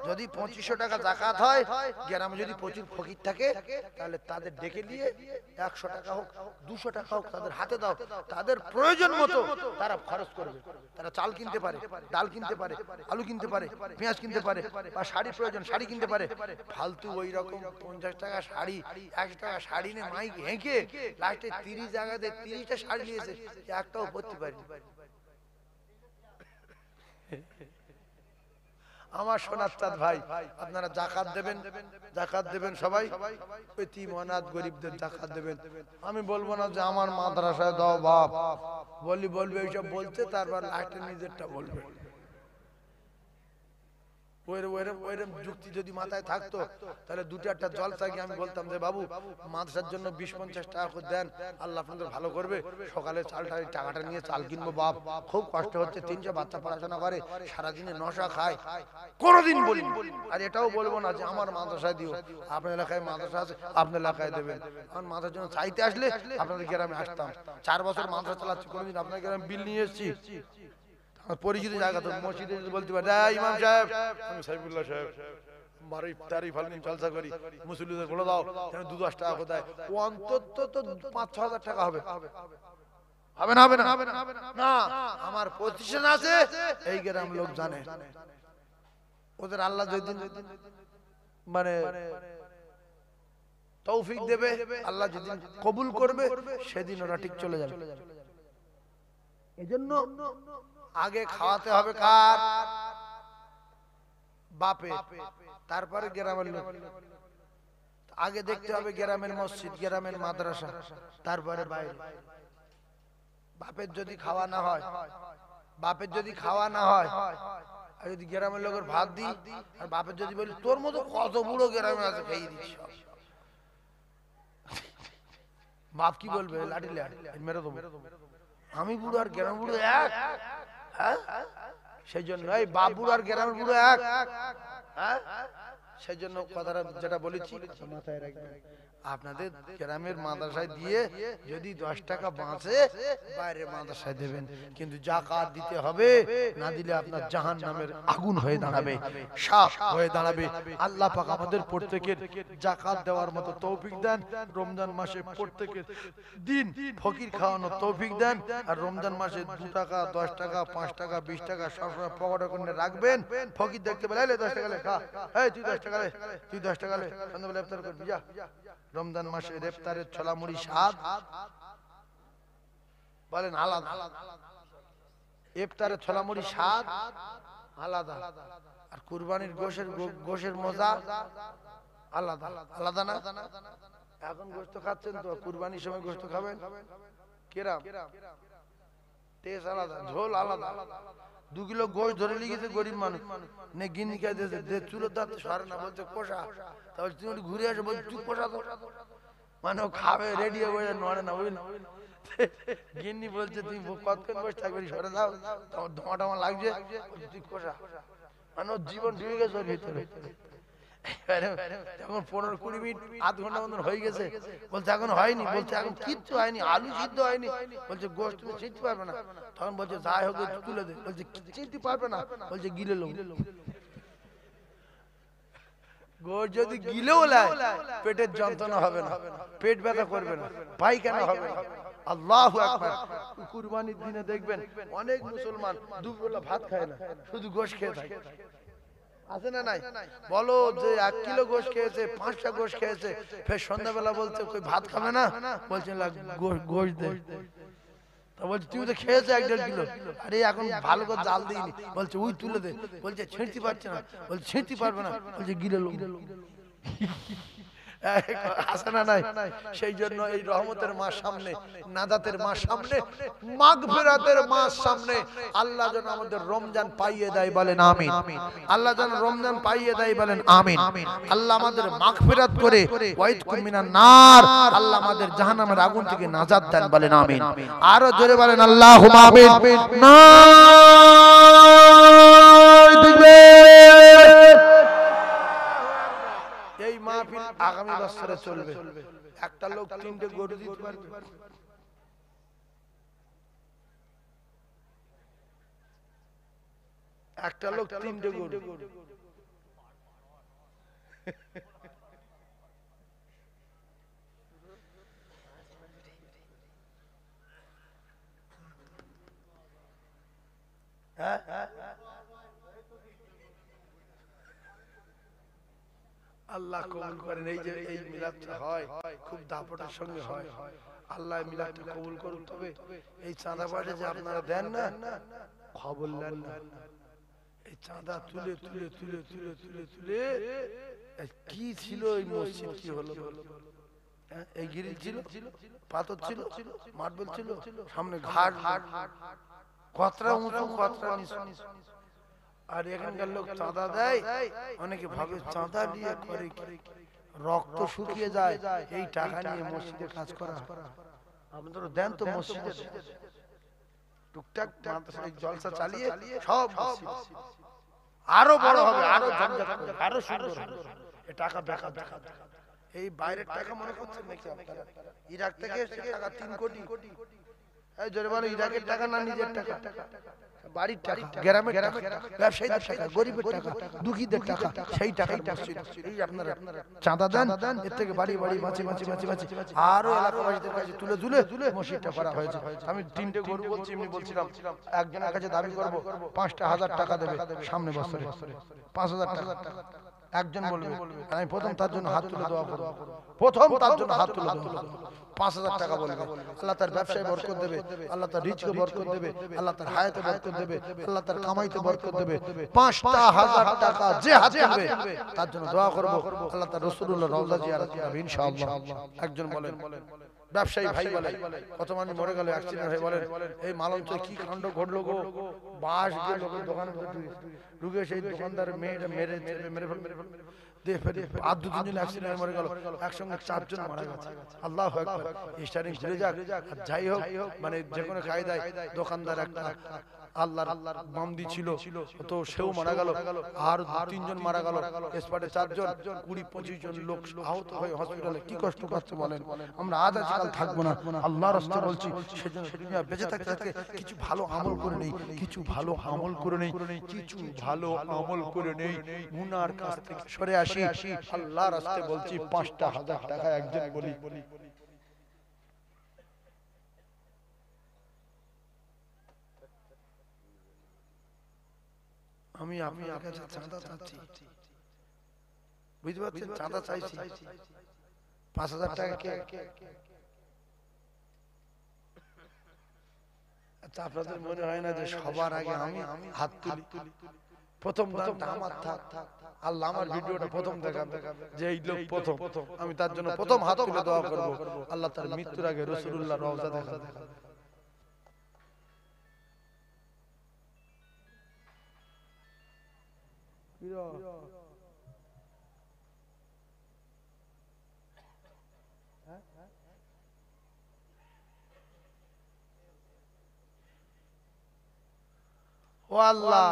যদি 2500 টাকা যাকাত হয়, গ্রামে যদি প্রচুর ফকির থাকে তাহলে তাদের ডেকে নিয়ে 100 টাকা হোক 200 টাকা হোক তাদের হাতে দাও, তাদের প্রয়োজন মতো তারা খরচ করবে। তারা চাল কিনতে পারে, ডাল কিনতে পারে, আলু কিনতে পারে, পেঁয়াজ কিনতে পারে, বা শাড়ি প্রয়োজন শাড়ি কিনতে পারে। ফালতু ওই রকম 50 টাকা শাড়ি, 100 টাকা শাড়ি নিয়ে মাইক হেঁকে লাস্টে 30 জায়গাতে 30টা শাড়ি নিয়েছে, একটাও পরতে পারি। আমার সোনার চাঁদ ভাই, আপনারা যাকাত দেবেন, যাকাত দেবেন সবাই, এতিম অনাথ গরিবদের যাকাত দেবেন। আমি বলবো না যে আমার মাদ্রাসায় দাও বাপ, বলবে এইসব বলতে, তারপর লাস্টে নিজেরটা বলবে। ওইরকম যুক্তি যদি মাথায় থাকতো তাহলে 2-4টা জলসা গিয়ে আমি বলতাম যে বাবু মাদ্রাসার জন্য 20-50 টাকা করে দেন, আল্লাহ আপনাদের ভালো করবে, সকালে চালটা টাকাটা নিয়ে চাল কিনবো বাপ, খুব কষ্ট হচ্ছে, 3টা বাচ্চা পড়াশোনা করে, সারাদিনে 9 খায়, কোনোদিন বলি। আর এটাও বলবো না যে আমার মাদ্রাসায় দিও, আপনার এলাকায় মাদ্রাসা আছে আপনার এলাকায় দেবেন। আমার মাদ্রাসার জন্য চাইতে আসলে আপনাদের গ্রামে আসতাম, 4 বছর মাদ্রাসা চালাচ্ছি, কোনোদিন আপনার গ্রামে বিল নিয়ে এসেছি। পরিচিত জায়গা তো, মসজিদে বলতে পারে ইমাম সাহেব আমি সাইফুল্লাহ সাহেব, মারি তারি ফালনি জলসা করি, মুসল্লিদের বলে দাও 2-10 টাকা কোথায়, অন্তত তো 5-6 হাজার টাকা হবে। হবে না? হবে না? না, আমার প্রতিষ্ঠান আছে, এই গ্রাম লোক জানে, ওদের আল্লাহ যেদিন মানে তৌফিক দেবে, আল্লাহ যেদিন কবুল করবে, সেদিন ওরা ঠিক চলে যাবে। এজন্য আগে খাওয়াতে হবে কার? বাপে, তারপরে গ্রামের লোক। আগে দেখতে হবে গ্রামের মসজিদ, গ্রামের মাদ্রাসা, তারপরে বাইরে। বাপের যদি খাওয়া না হয়, বাপের যদি খাওয়া না হয়, আর যদি গ্রামের লোকের ভাত দিই, আর বাপের যদি বলি তোর মতো কত বুড়ো গ্রামে আছে খেয়ে দিচ্ছি, বাপ কি বলবে? লাঠি মেরে দেবো, আমি বুড়ো আর গ্রামের বুড়ো এক? সেই জন্য এই বাপ বুড়ো আর গ্রামের বুড়ো এক? সেই জন্য কথাটা যেটা বলেছি মাথায় রাখবেন, আপনাদের গ্রামের মাদ্রাসায় দিয়ে যদি 10 টাকা বাঁচে বাইরের মাদ্রাসায় দেবেন, কিন্তু যাকাত দিতে হবে, না দিলে আপনার জাহান্নামের আগুন হয়ে দাঁড়াবে, সাপ হয়ে দাঁড়াবে। আল্লাহ পাক আমাদের প্রত্যেকের যাকাত দেওয়ার মতো তৌফিক দেন, রমজান মাসে প্রত্যেকের দিন ফকির খাওয়ানোর তৌফিক দেন, আর রমজান মাসে 2 টাকা 10 টাকা 5 টাকা 20 টাকা সবসময় পকেটে করে রাখবেন। ফকির দেখতে পেলে 10 টাকা লে খা, এই তুই 10 টাকা লে, তুই 10 টাকা লে, সন্ধ্যাবেলা ইফতার করবি যা। রমজান মাসে ইফতারের ছোলা মুড়ি স্বাদ বলেন আলাদা, ইফতারের ছোলা মুড়ি স্বাদ আলাদা, আর কুরবানির গোশের মজা আলাদা। আলাদা না? এখন গোশত খাচ্ছেন তো, কুরবানির সময় গোশত খাবেন কিরাম টেস্ট আলাদা, ঝোল আলাদা। 2 কিলো গোশত ধরে লিখেছে গরিব মানুষ, নে গিন্নি খাই দিয়েছে, চুলোর দাঁত সরে না, বলছে কষা, তারপর তুমি ঘুরে আসে বলছে তুই কষা তো, মানে ও খাবে রেডি হয়ে নড়ে না বুঝলি গিন্নি বলছে তুমি কতক্ষণ বসে থাকবে সরে দাও তোমার ধোঁয়া টমা লাগছে তুই খোসা মানে ওর জীবন ডুবে গেছে ওর ভিতরে যখন 15-20 মিনিট আধ ঘন্টা মতন হয়ে গেছে বলছে এখন হয়নি বলছে এখন কিচ্ছু হয়নি আলু সিদ্ধ হয়নি বলছে গোশত তুমি ছিঁড়তে পারবে না তখন বলছে যাই হোক তুলে দে বলছে ছিঁড়তে পারবে না বলছে গিলে লো গোশ যদি গিলেও লাই পেটের যন্ত্রণা হবে না পেট ব্যথা করবে না পায়খানা হবে না আল্লাহু আকবার কুরবানির দিনে দেখবেন অনেক মুসলমান দুপুরবেলা ভাত খায় না শুধু গোশ খেয়ে থাকে আছে না নাই বলো যে 1 কিলো গোশ খেয়েছে 5টা গোশ খেয়েছে ফের সন্ধ্যাবেলা বলছে কই ভাত খাবে না বলছে গোশ দে তা বলছে তুই তো খেয়েছে 1.5 কিলো আরে এখন ভালো করে জাল দিইনি বলছে ওই তুলে দে বলছে ছিঁড়তে পারছে না বলছে ছিঁড়তে পারবে না বলছে গিলে লো আছে না নাই সেই জন্য এই রহমতের মাস সামনে নাজাতের মাস সামনে মাগফিরাতের মাস সামনে আল্লাহ যেন আমাদের রমজান পাইয়ে দেয় বলেন আমিন আল্লাহ যেন রমজান পাইয়ে দেয় বলেন আমিন আল্লাহ আমাদের মাগফিরাত করে ওয়াইদকুম মিনান নার আল্লাহ আমাদের জাহান্নামের আগুন থেকে নাজাত দেন বলেন আমিন আরো জোরে বলেন আল্লাহুম্মা আমিন না দিবে এই মাহফিল আগামী বছরে চলবে একটা লোক 3টে গরু দিতে পারবে একটা লোক 3টে গরু হ্যাঁ আল্লাহ কবুল করেন এই যে এই মিলাদটা হয় খুব দাপটের সঙ্গে হয় আল্লাহ মিলাদটা কবুল করুন তবে এই চাঁদা পয়সা যে আপনারা দেন না খবর নেন না এই চাঁদা তুলে তুলে তুলে তুলে তুলে তুলে কি ছিল এই মসজিদ কি হলো এই গিরিল ছিল পাথর ছিল মার্বেল ছিল সামনে ঘাট কতটা উঁচু কতটা নিচু আর এখানকার লোক চাঁদা দেয় অনেকে ভাবে চাঁদা নিয়ে করে রক্ত শুকিয়ে যায় এই টাকা নিয়ে মসজিদে কাজ করা আপনারা দেন তো মসজিদে টুকটাক জলসা চালিয়ে সব আরো বড় হবে আরো জমজমাট হবে আরো সুন্দর হবে এই টাকা বেকার টাকা এই বাইরের টাকা মনে করছেন নাকি আপনারা ইরাক থেকে এসে টাকা 3 কোটি এই জোরে বলো ইরাকের টাকা না নিজের টাকা বাড়ির টাকা গ্রামের টাকা ব্যবসায়ীদের টাকা গরিবের টাকা দুঃখীদের টাকা সেই টাকা মসজিদ এই আপনারা চাঁদা দেন এর থেকে বাড়ি বাড়ি মাছি মাছি মাছি মাছি আরো এলাকাবাসীদের কাছে তুলে তুলে মসজিদটা করা হয়েছে আমি 3টে গরু বলছি এমনি বলছিলাম একজনের কাছে দাবি করব 5টা হাজার টাকা দেবে সামনে বছরে 5000 টাকা একজন বলবে আমি প্রথম তার জন্য হাত তুলে দোয়া করব প্রথম তার জন্য হাত তুলে দোয়া করব 5000 টাকা বলবে আল্লাহ তার ব্যবসায় বরকত দেবে আল্লাহ তার রিজকে বরকত দেবে আল্লাহ তার হায়াতে বরকত দেবে আল্লাহ তার কামাইতে বরকত দেবে 5000 টাকা যে হাত তুলবে তার জন্য দোয়া করব আল্লাহ তার রাসূলুল্লাহ রওজা জিয়ারত করবে ইনশাআল্লাহ একজন বলেন ব্যবসায়ী ভাই বলে কত মানুষ মরে গেল অ্যাক্সিডেন্ট হয়ে বলেন এই মালঞ্চে কি কাণ্ড ঘটলো গো বাস দিয়ে লোকের দোকানে ঢুকে সেই দোকানদার মেয়েটা মেরে ফেল দেখ ফেলে আর 2-3 জন অ্যাক্সিডেন্ট মরে গেল একসঙ্গে 4 জন মারা গেছে আল্লাহু আকবার স্টার্টিং ঘুরে যাক যাই হোক মানে যে কোনো কায়দায় দোকানদার একটা আল্লাহর বান্দি ছিল তো সেও মারা গেল আর 2-3 জন মারা গেল স্পটে 4 জন 20-25 জন লোক আহত হয়ে হসপিটালে কি কষ্ট পাচ্ছে বলেন আমরা আজ আজকাল থাকবো না আল্লাহর রাস্তা বলছি সেজন্য দুনিয়া বেঁচে থাকতে কিছু ভালো আমল করে নেই কিছু ভালো আমল করে নেই কিছু ভালো আমল করে নেই গুনার কাছ থেকে সরে আসি আল্লাহর রাস্তা বলছি 5000 টাকা একজন বলি আমি আপনার কাছে চাঁদা চাচ্ছি বুঝতে পারছেন চাঁদা চাইছি 5000 টাকা কে আচ্ছা আপনাদের মনে হয় না যে সবার আগে আমি হাত তুলি প্রথম দামটা আমার থাক আল্লাহ আমার ভিডিওটা প্রথম দেখাবে যে এই লোক প্রথম আমি তার জন্য প্রথম হাত তুলে দোয়া করব আল্লাহ তার মৃত্যুর আগে রাসূলুল্লাহ রওজা দেখাবে ও আল্লাহ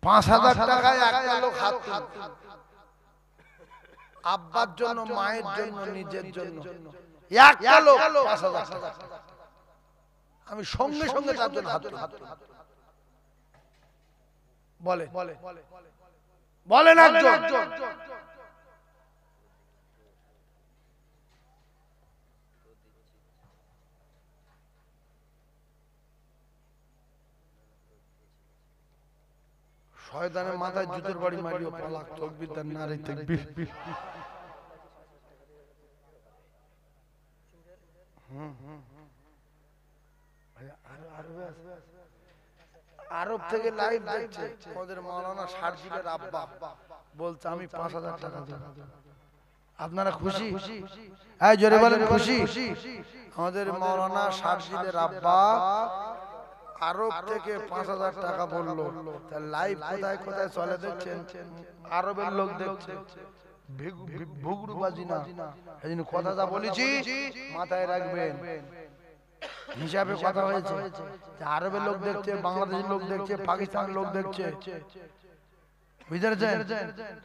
$৫,০০০ একটা লোক হাত তুলবে আব্বার জন্য মায়ের জন্য নিজের জন্য একটা লোক $৫,০০০ আমি সঙ্গে সঙ্গে তার জন্য হাত তুলব বলে বলেন একজন শয়তানের মাথায় জুতোর বাড়ি মারিও পালাক তাকবীর তার নারে তাকবীর আরব থেকে লাইভ দেখছে আমাদের মাওলানা শারজিলের আব্বা বলছে আমি $৫,০০০ দেব আপনারা খুশি এই জোরে বলেন খুশি আমাদের মাওলানা শারজিলের আব্বা আরব থেকে $৫,০০০ বললো তার লাইভ কোথায় কোথায় চলে দেখছেন আরবের লোক দেখছে ভুগরুবাজি না এইজন্য কথা যা বলেছি মাথায় রাখবেন হিসাবে কথা হয়েছে আরবের লোক দেখছে বাংলাদেশের লোক দেখছে পাকিস্তানের লোক দেখছে বুঝেছেন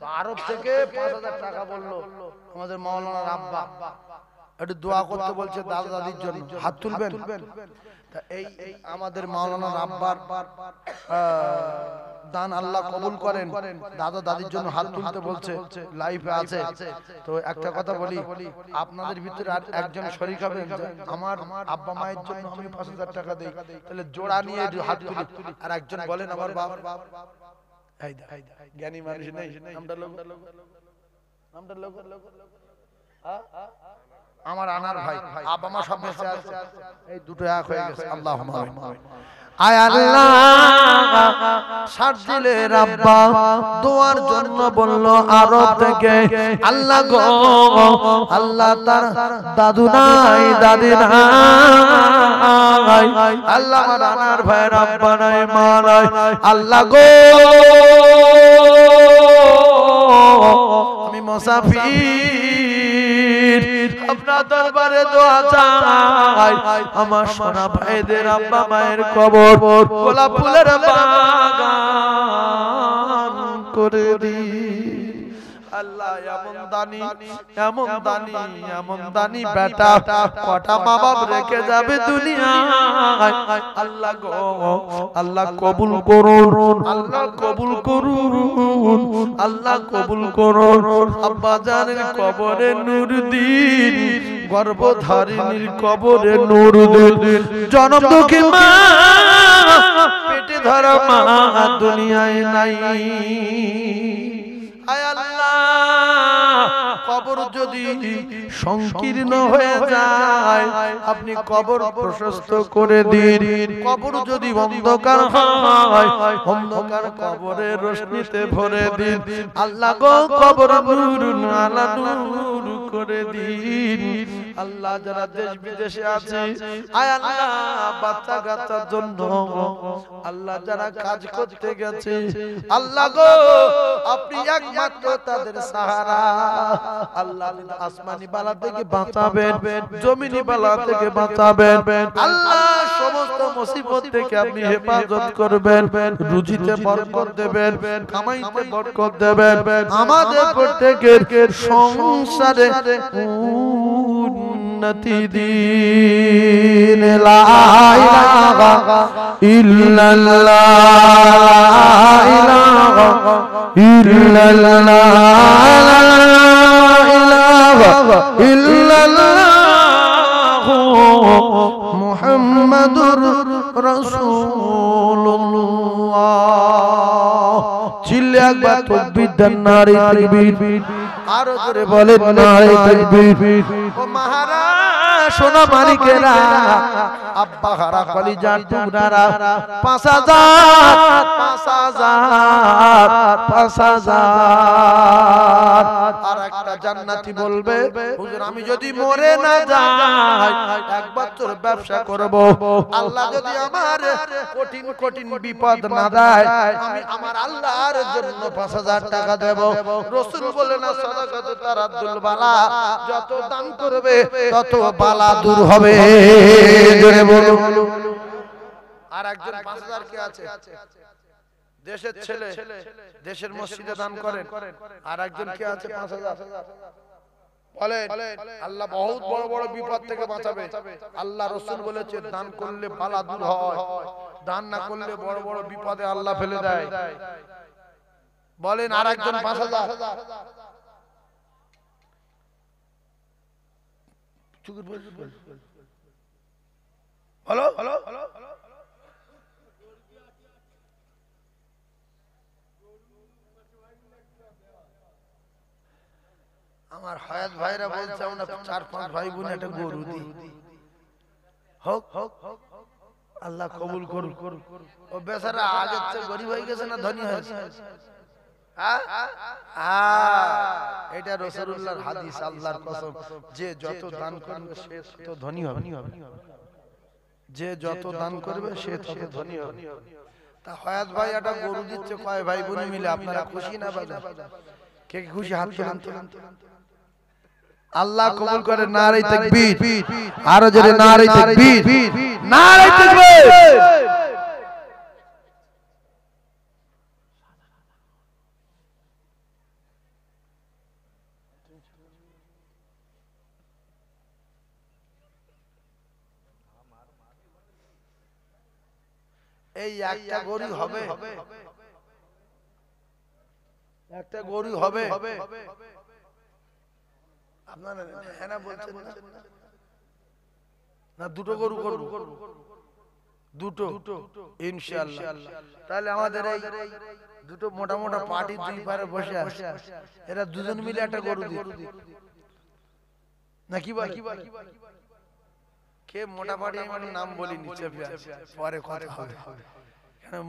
তো আরব থেকে $৫,০০০ বললো আমাদের মাওলানার আব্বা একটু দোয়া করতে বলছে দাদা দাদির জন্য হাত তুলবেন এই আমাদের মাওলানার আব্বার দান আল্লাহ কবুল করেন দাদা দাদির জন্য হাত তুলতে বলছে লাইভে আছে তো একটা কথা বলি আপনাদের ভিতরে আর একজন শরীক হবেন আমার আব্বা মায়ের জন্য আমি $৫,০০০ দেই তাহলে জোড়া নিয়ে হাত তুলি আর একজন বলেন আমার বাপ এই জ্ঞানী মানুষ নেই নামটা লোক আমার আনার ভাই আব্বা মা সব বেঁচে আছে এই দুটো এক হয়ে গেছে আল্লাহুম্মা আমিন আয় আল্লাহ শারজিলের আব্বা দোয়ার জন্য বলল আরব থেকে আল্লাহ গো আল্লাহ তার দাদু নাই দাদি নাই আল্লাহ আমার আনার ভাইয়ের আব্বা নাই মা নাই আল্লাহ গো আমি মুসাফির আপনার দরবারে দোয়া চাই আমার সোনা ভাইদের আব্বা মায়ের কবর গোলাপ ফুলের বাগান করে দিন আল্লাহ এমন দানি বেটা কটা মা বাপ রেখে যাবে দুনিয়ায় আল্লাহ গো আল্লাহ কবুল করুন আল্লাহ কবুল করুন আল্লাহ কবুল করুন আব্বা জানের কবরে নূর দিন গর্ভধারিণীর কবরে নূর দিন জনম দুঃখী মা পেটে ধরা মা দুনিয়ায় নাই আয় আল্লাহ কবর যদি সংকীর্ণ হয়ে যায় আপনি কবর প্রশস্ত করে দিন কবর যদি অন্ধকার হয় অন্ধকার কবরের রোশনিতে ভরে দিন আল্লাহ গো কবর নূর আলা নূর করে দিন আল্লাহ যারা দেশ বিদেশে আছে আয় আল্লাহ বাচ্চা কাচ্চার জন্য আল্লাহ যারা কাজ করতে গেছে আল্লাহ গো আপনি একমাত্র তাদের সাহারা আল্লাহ আসমানি বালা থেকে বাঁচাবেন জমিনি বালা থেকে বাঁচাবেন আল্লাহ সমস্ত মুসিবত থেকে আপনি হেফাজত করবেন রুজিতে বরকত দেবেন কামাইতে বরকত দেবেন আমাদের প্রত্যেকের সংসারে উন্নতি দিন লা ইলাহা ইল্লাল্লাহ ইলাহা ইল্লাল্লাহ মুহাম্মাদুর রাসূলুল্লাহ চিল্লে একবার তাকবীর দেন নারে তাকবীর আরো জোরে বলেন নারে তাকবীর ও মহারাজ সোনা মালিকেরা আব্বা হারা কলিজার টুকরারা ৫,০০০ 5,000। আর একটা জান্নাতি বলবে হুজুর আমি যদি মরে না যাই একবার তোর ব্যবসা করব, আল্লাহ যদি আমার কঠিন কঠিন বিপদ না দেয় আমি আমার আল্লাহর জন্য 5,000 টাকা দেব। রাসূল বলেন না সাদাকাতু তারাদ্দুল বালা, যত দান করবে তত বালা দূর হবে। জোরে বলুন। আর একজন 5,000 কে আছে দেশের ছেলে, দেশের মসজিদে দান করেন। আর একজন কে আছে 5,000 বলেন আল্লাহ বহুত বড় বড় বিপদ থেকে বাঁচাবে। আল্লাহ রাসূল বলেছে দান করলে বালা দূর হয়, দান না করলে বড় বড় বিপদে আল্লাহ ফেলে দেয়। বলেন আর একজন 5,000 হ্যালো হ্যালো আমার হায়াত ভাইরা বলছে আমরা 4-5 ভাই বোন একটা গরু দিই, হোক হোক আল্লাহ কবুল করুন। ও বেচারা আগের চেয়ে গরিব হয়ে গেছে না ধনী হয়েছে? এটা রাসূলুল্লাহর হাদিস, আল্লাহর কসম। যে যত দান করবে সে তত ধনী হবে, যে যত দান করবে সে তত ধনী হবে। তা হায়াত ভাই একটা গরু দিচ্ছে কয় ভাই বোন মিলে, আপনারা খুশি না বাজার? কে খুশি হাত তোলেন। আল্লাহ কবুল করে। নারে তাকবীর, আরো জোরে নারে তাকবীর, নারে তাকবীর। এই একটা গরু হবে, একটা গরু হবে। আপনারা হ্যাঁ না বলছেন না? দুটো গরু করব, দুটো ইনশাআল্লাহ। তাহলে আমাদের এই দুটো মোটা মোটা পার্টি দুই পারে বসে আছে, এরা দুজন মিলে একটা গরু দিই না কি বলে? কে মোটা পার্টি আমি নাম বলিনি, পরে কথা হবে।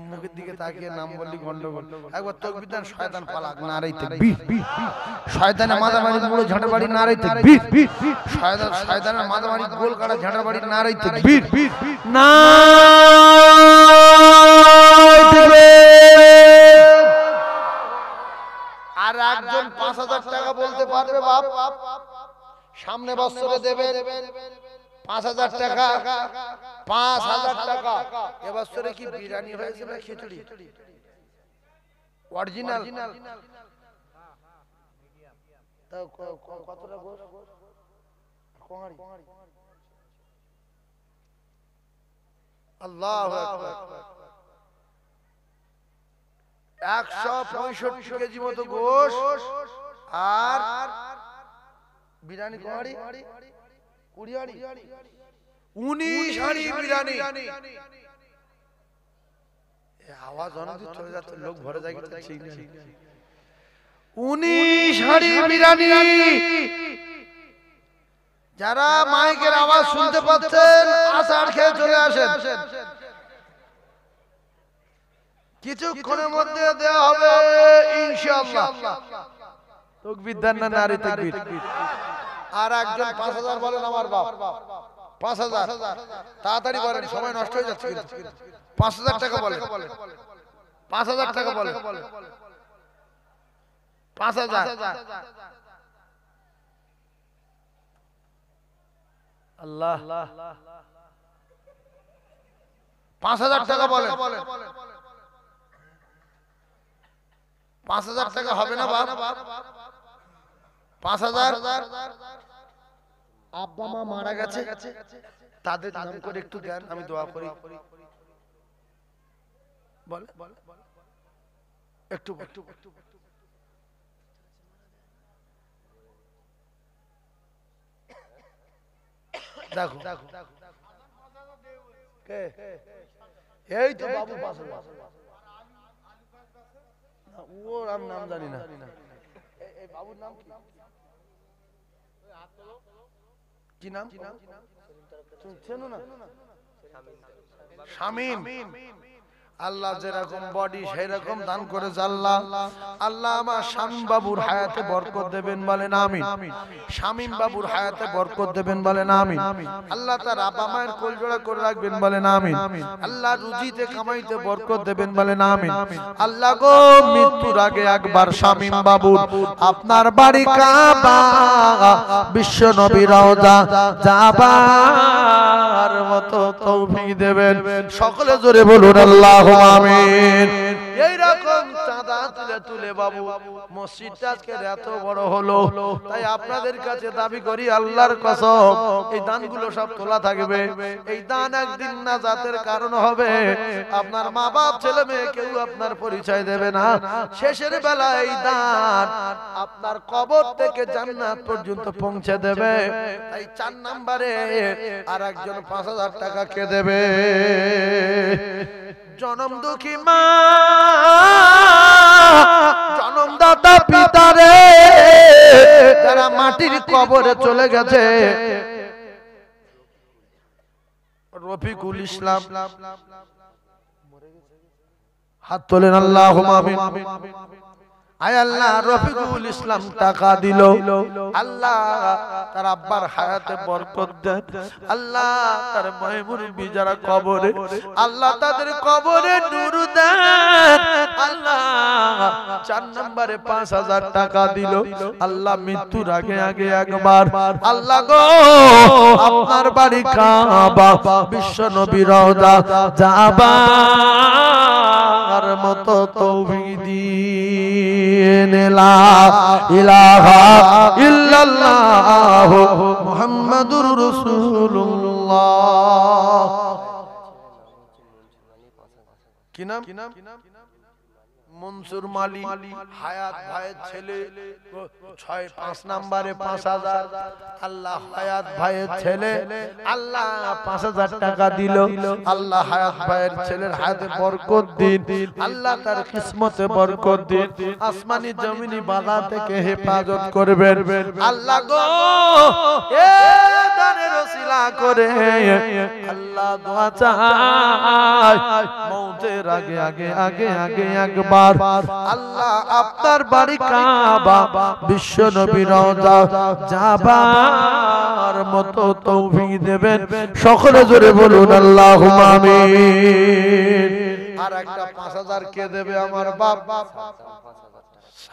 মুখের দিকে তাকিয়ে নাম বললি গন্ডগোল। একবার তাকবীর দেন, শয়তান পালাক। নারে তাকবীর। শয়তানের মাথা মারি পুরো ঝাঁটা বাড়ি। নারে তাকবীর। শয়তানের মাথা মারি গোল কাটা ঝাঁটা বাড়ি। নারে তাকবীর। আর একজন 5,000 টাকা বলতে পারবে বাপ? সামনে বছরে দেবে 5,000 টাকা। 5,000 টাকা এবছরে কি বিরিয়ানি হয়েছে না খিচুড়ি? অরিজিনাল কতটা গোশ? আল্লাহু আকবার। 165 কেজি মতো গোশ আর বিরিয়ানি কোয়াড়ি 19 হাঁড়ি বিরিয়ানি। আওয়াজ অনেক চলে যাচ্ছে, লোক ভরে যায়। 19 হাঁড়ি বিরিয়ানি। যারা মাইকের আওয়াজ শুনতে পাচ্ছেন আসার খেয়ে চলে আসেন, কিছুক্ষণের মধ্যে দেওয়া হবে ইনশাআল্লাহ। তাকবীর দেন না? নারে তাকবীর। আর একজন 5,000 বলেন আমার বাপ। 5,000 তাড়াতাড়ি বলেন, সময় নষ্ট হয়ে যাচ্ছে। 5,000 টাকা বলেন, 5,000 টাকা বলেন। 5,000 আল্লাহ 5,000 টাকা বলেন। 5,000 টাকা হবে না বাপ? 5,000। আব্বা মা মারা গেছে, তাদের নাম করে একটু দেন, আমি দোয়া করি। বলে একটু দেখো। এই তো বাবু 5,000। ওর আমি নাম জানি না। এই বাবুর নাম কি নাম? চেনো না? শামীম। আল্লাহ যেরকম বডি সেই রকম দান করেছে আল্লাহ। আল্লাহ আমার শামীম বাবুর হায়াতে বরকত দেবেন বলেন আমিন। শামীম বাবুর হায়াতে বরকত দেবেন বলেন আমিন। আল্লাহ তার আব্বা মায়ের কোলজোড়া করে রাখবেন বলেন আমিন। আল্লাহ রুজিতে কামাইতে বরকত দেবেন বলেন আমিন। আল্লাহ গো মৃত্যুর আগে একবার শামীম বাবুর আপনার বাড়ি কাবা বিশ্ব নবী রওজা যাবার মতো তৌফিক দেবেন। সকলে জোরে বলুন আল্লাহুম্মা আমিন। এই রকম চাঁদা তুলে তুলে বাবু মসজিদটা আজকে এত বড় হলো, তাই আপনাদের কাছে দাবি করি আল্লাহর কসম এই দানগুলো সব তোলা থাকবে। এই দান একদিন নাজাতের কারণ হবে। আপনার মা বাপ ছেলে মেয়ে কেউ আপনার পরিচয় দেবে না। শেষের বেলায় এই দান আপনার কবর থেকে জান্নাত পর্যন্ত পৌঁছে দেবে। তাই 4 নম্বরে আর একজন 5000 টাকা কে দেবে? জনম দুঃখী মা, জনমদাতা পিতারে যারা মাটির কবরে চলে গেছে। রফিকুল ইসলাম হাত তোলেন আল্লাহুম্মা আমিন। আয় আল্লাহ রফিকুল ইসলাম টাকা দিল, আল্লাহ তার আব্বার হায়াতে বরকত দেন। আল্লাহ তার মায়মুরবি যারা কবরে, আল্লাহ তাদের কবরে নূর দেন। আল্লাহ 4 নম্বরে 5000 টাকা দিল, আল্লাহ মৃত্যুর আগে আগে একবার আল্লাহ গো আপনার বাড়ি কাবা বিশ্ব নবী রওজা যাবার মতো তৌফিক দিন। লা ইলাহা ইল্লাল্লাহ মুহাম্মাদুর রাসূলুল্লাহ। কি নাম? মনসুর মালি হায়াত ভাইয়ের ছেলে। 5 নম্বরে 5000 আল্লাহ হায়াত ভাইয়ের ছেলে আল্লাহ 5000 টাকা দিল। আল্লাহ হায়াত ভাইয়ের ছেলের হায়াতে বরকত দিন, আল্লাহ তার কিসমতে বরকত দিন, আসমানি জমিনি বাধা থেকে হেফাজত করবেন আল্লাহ গো। এ দানের ওসিলা করে আল্লাহ দোয়া চাই মওতের আগে আগে আগে আগে একবার আল্লাহ আপনার বাড়ি কাবা বিশ্ব নবী রওজা যাবার মতো তৌফিক দেবেন। সকলে জোরে বলুন আল্লাহুম্মা আমিন। আর একটা 5000 কে দেবে? আমার বাপ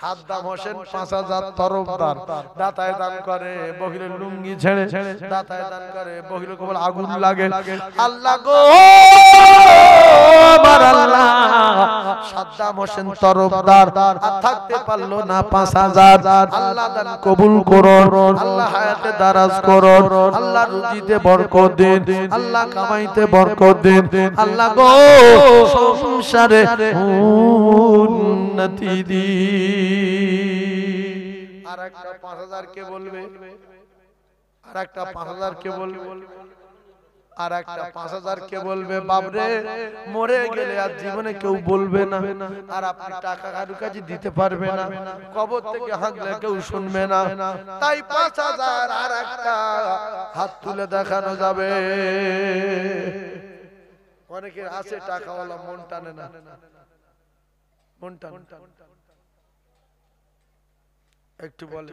সাদ্দাম হোসেন 5000 তরফদার দাতায় দান করে, বহিরের লুঙ্গি ছেড়ে দাতায় দান করে, বহিরের কবল আগুন লাগে। আল্লাহ গো আমার আল্লাহ সাদ্দাম হোসেন তরফদার আর থাকতে পারলো না 5000, আল্লাহ দান কবুল করুন, আল্লাহ হায়াতে দারাজ করুন, আল্লাহ রুজিতে বরকত দিন, আল্লাহ কামাইতে বরকত দিন, আল্লাহ গো সংসারে উন্নতি দিন। আর একটা 5000 কে বলবে? আর একটা 5000 কে বলবে? আর একটা 5000 কে বলবে? বাবরে মরে গেলে আর জীবনে কেউ বলবে না, আর আপনি টাকা কারো কাছে দিতে পারবে না, কবর থেকে হাঁকলে কেউ শুনবে না। তাই 5000 আর একটা হাত তুলে দেখানো যাবে। অনেকের আছে টাকাওয়ালা মন টানে না, মন টানে একটু বলে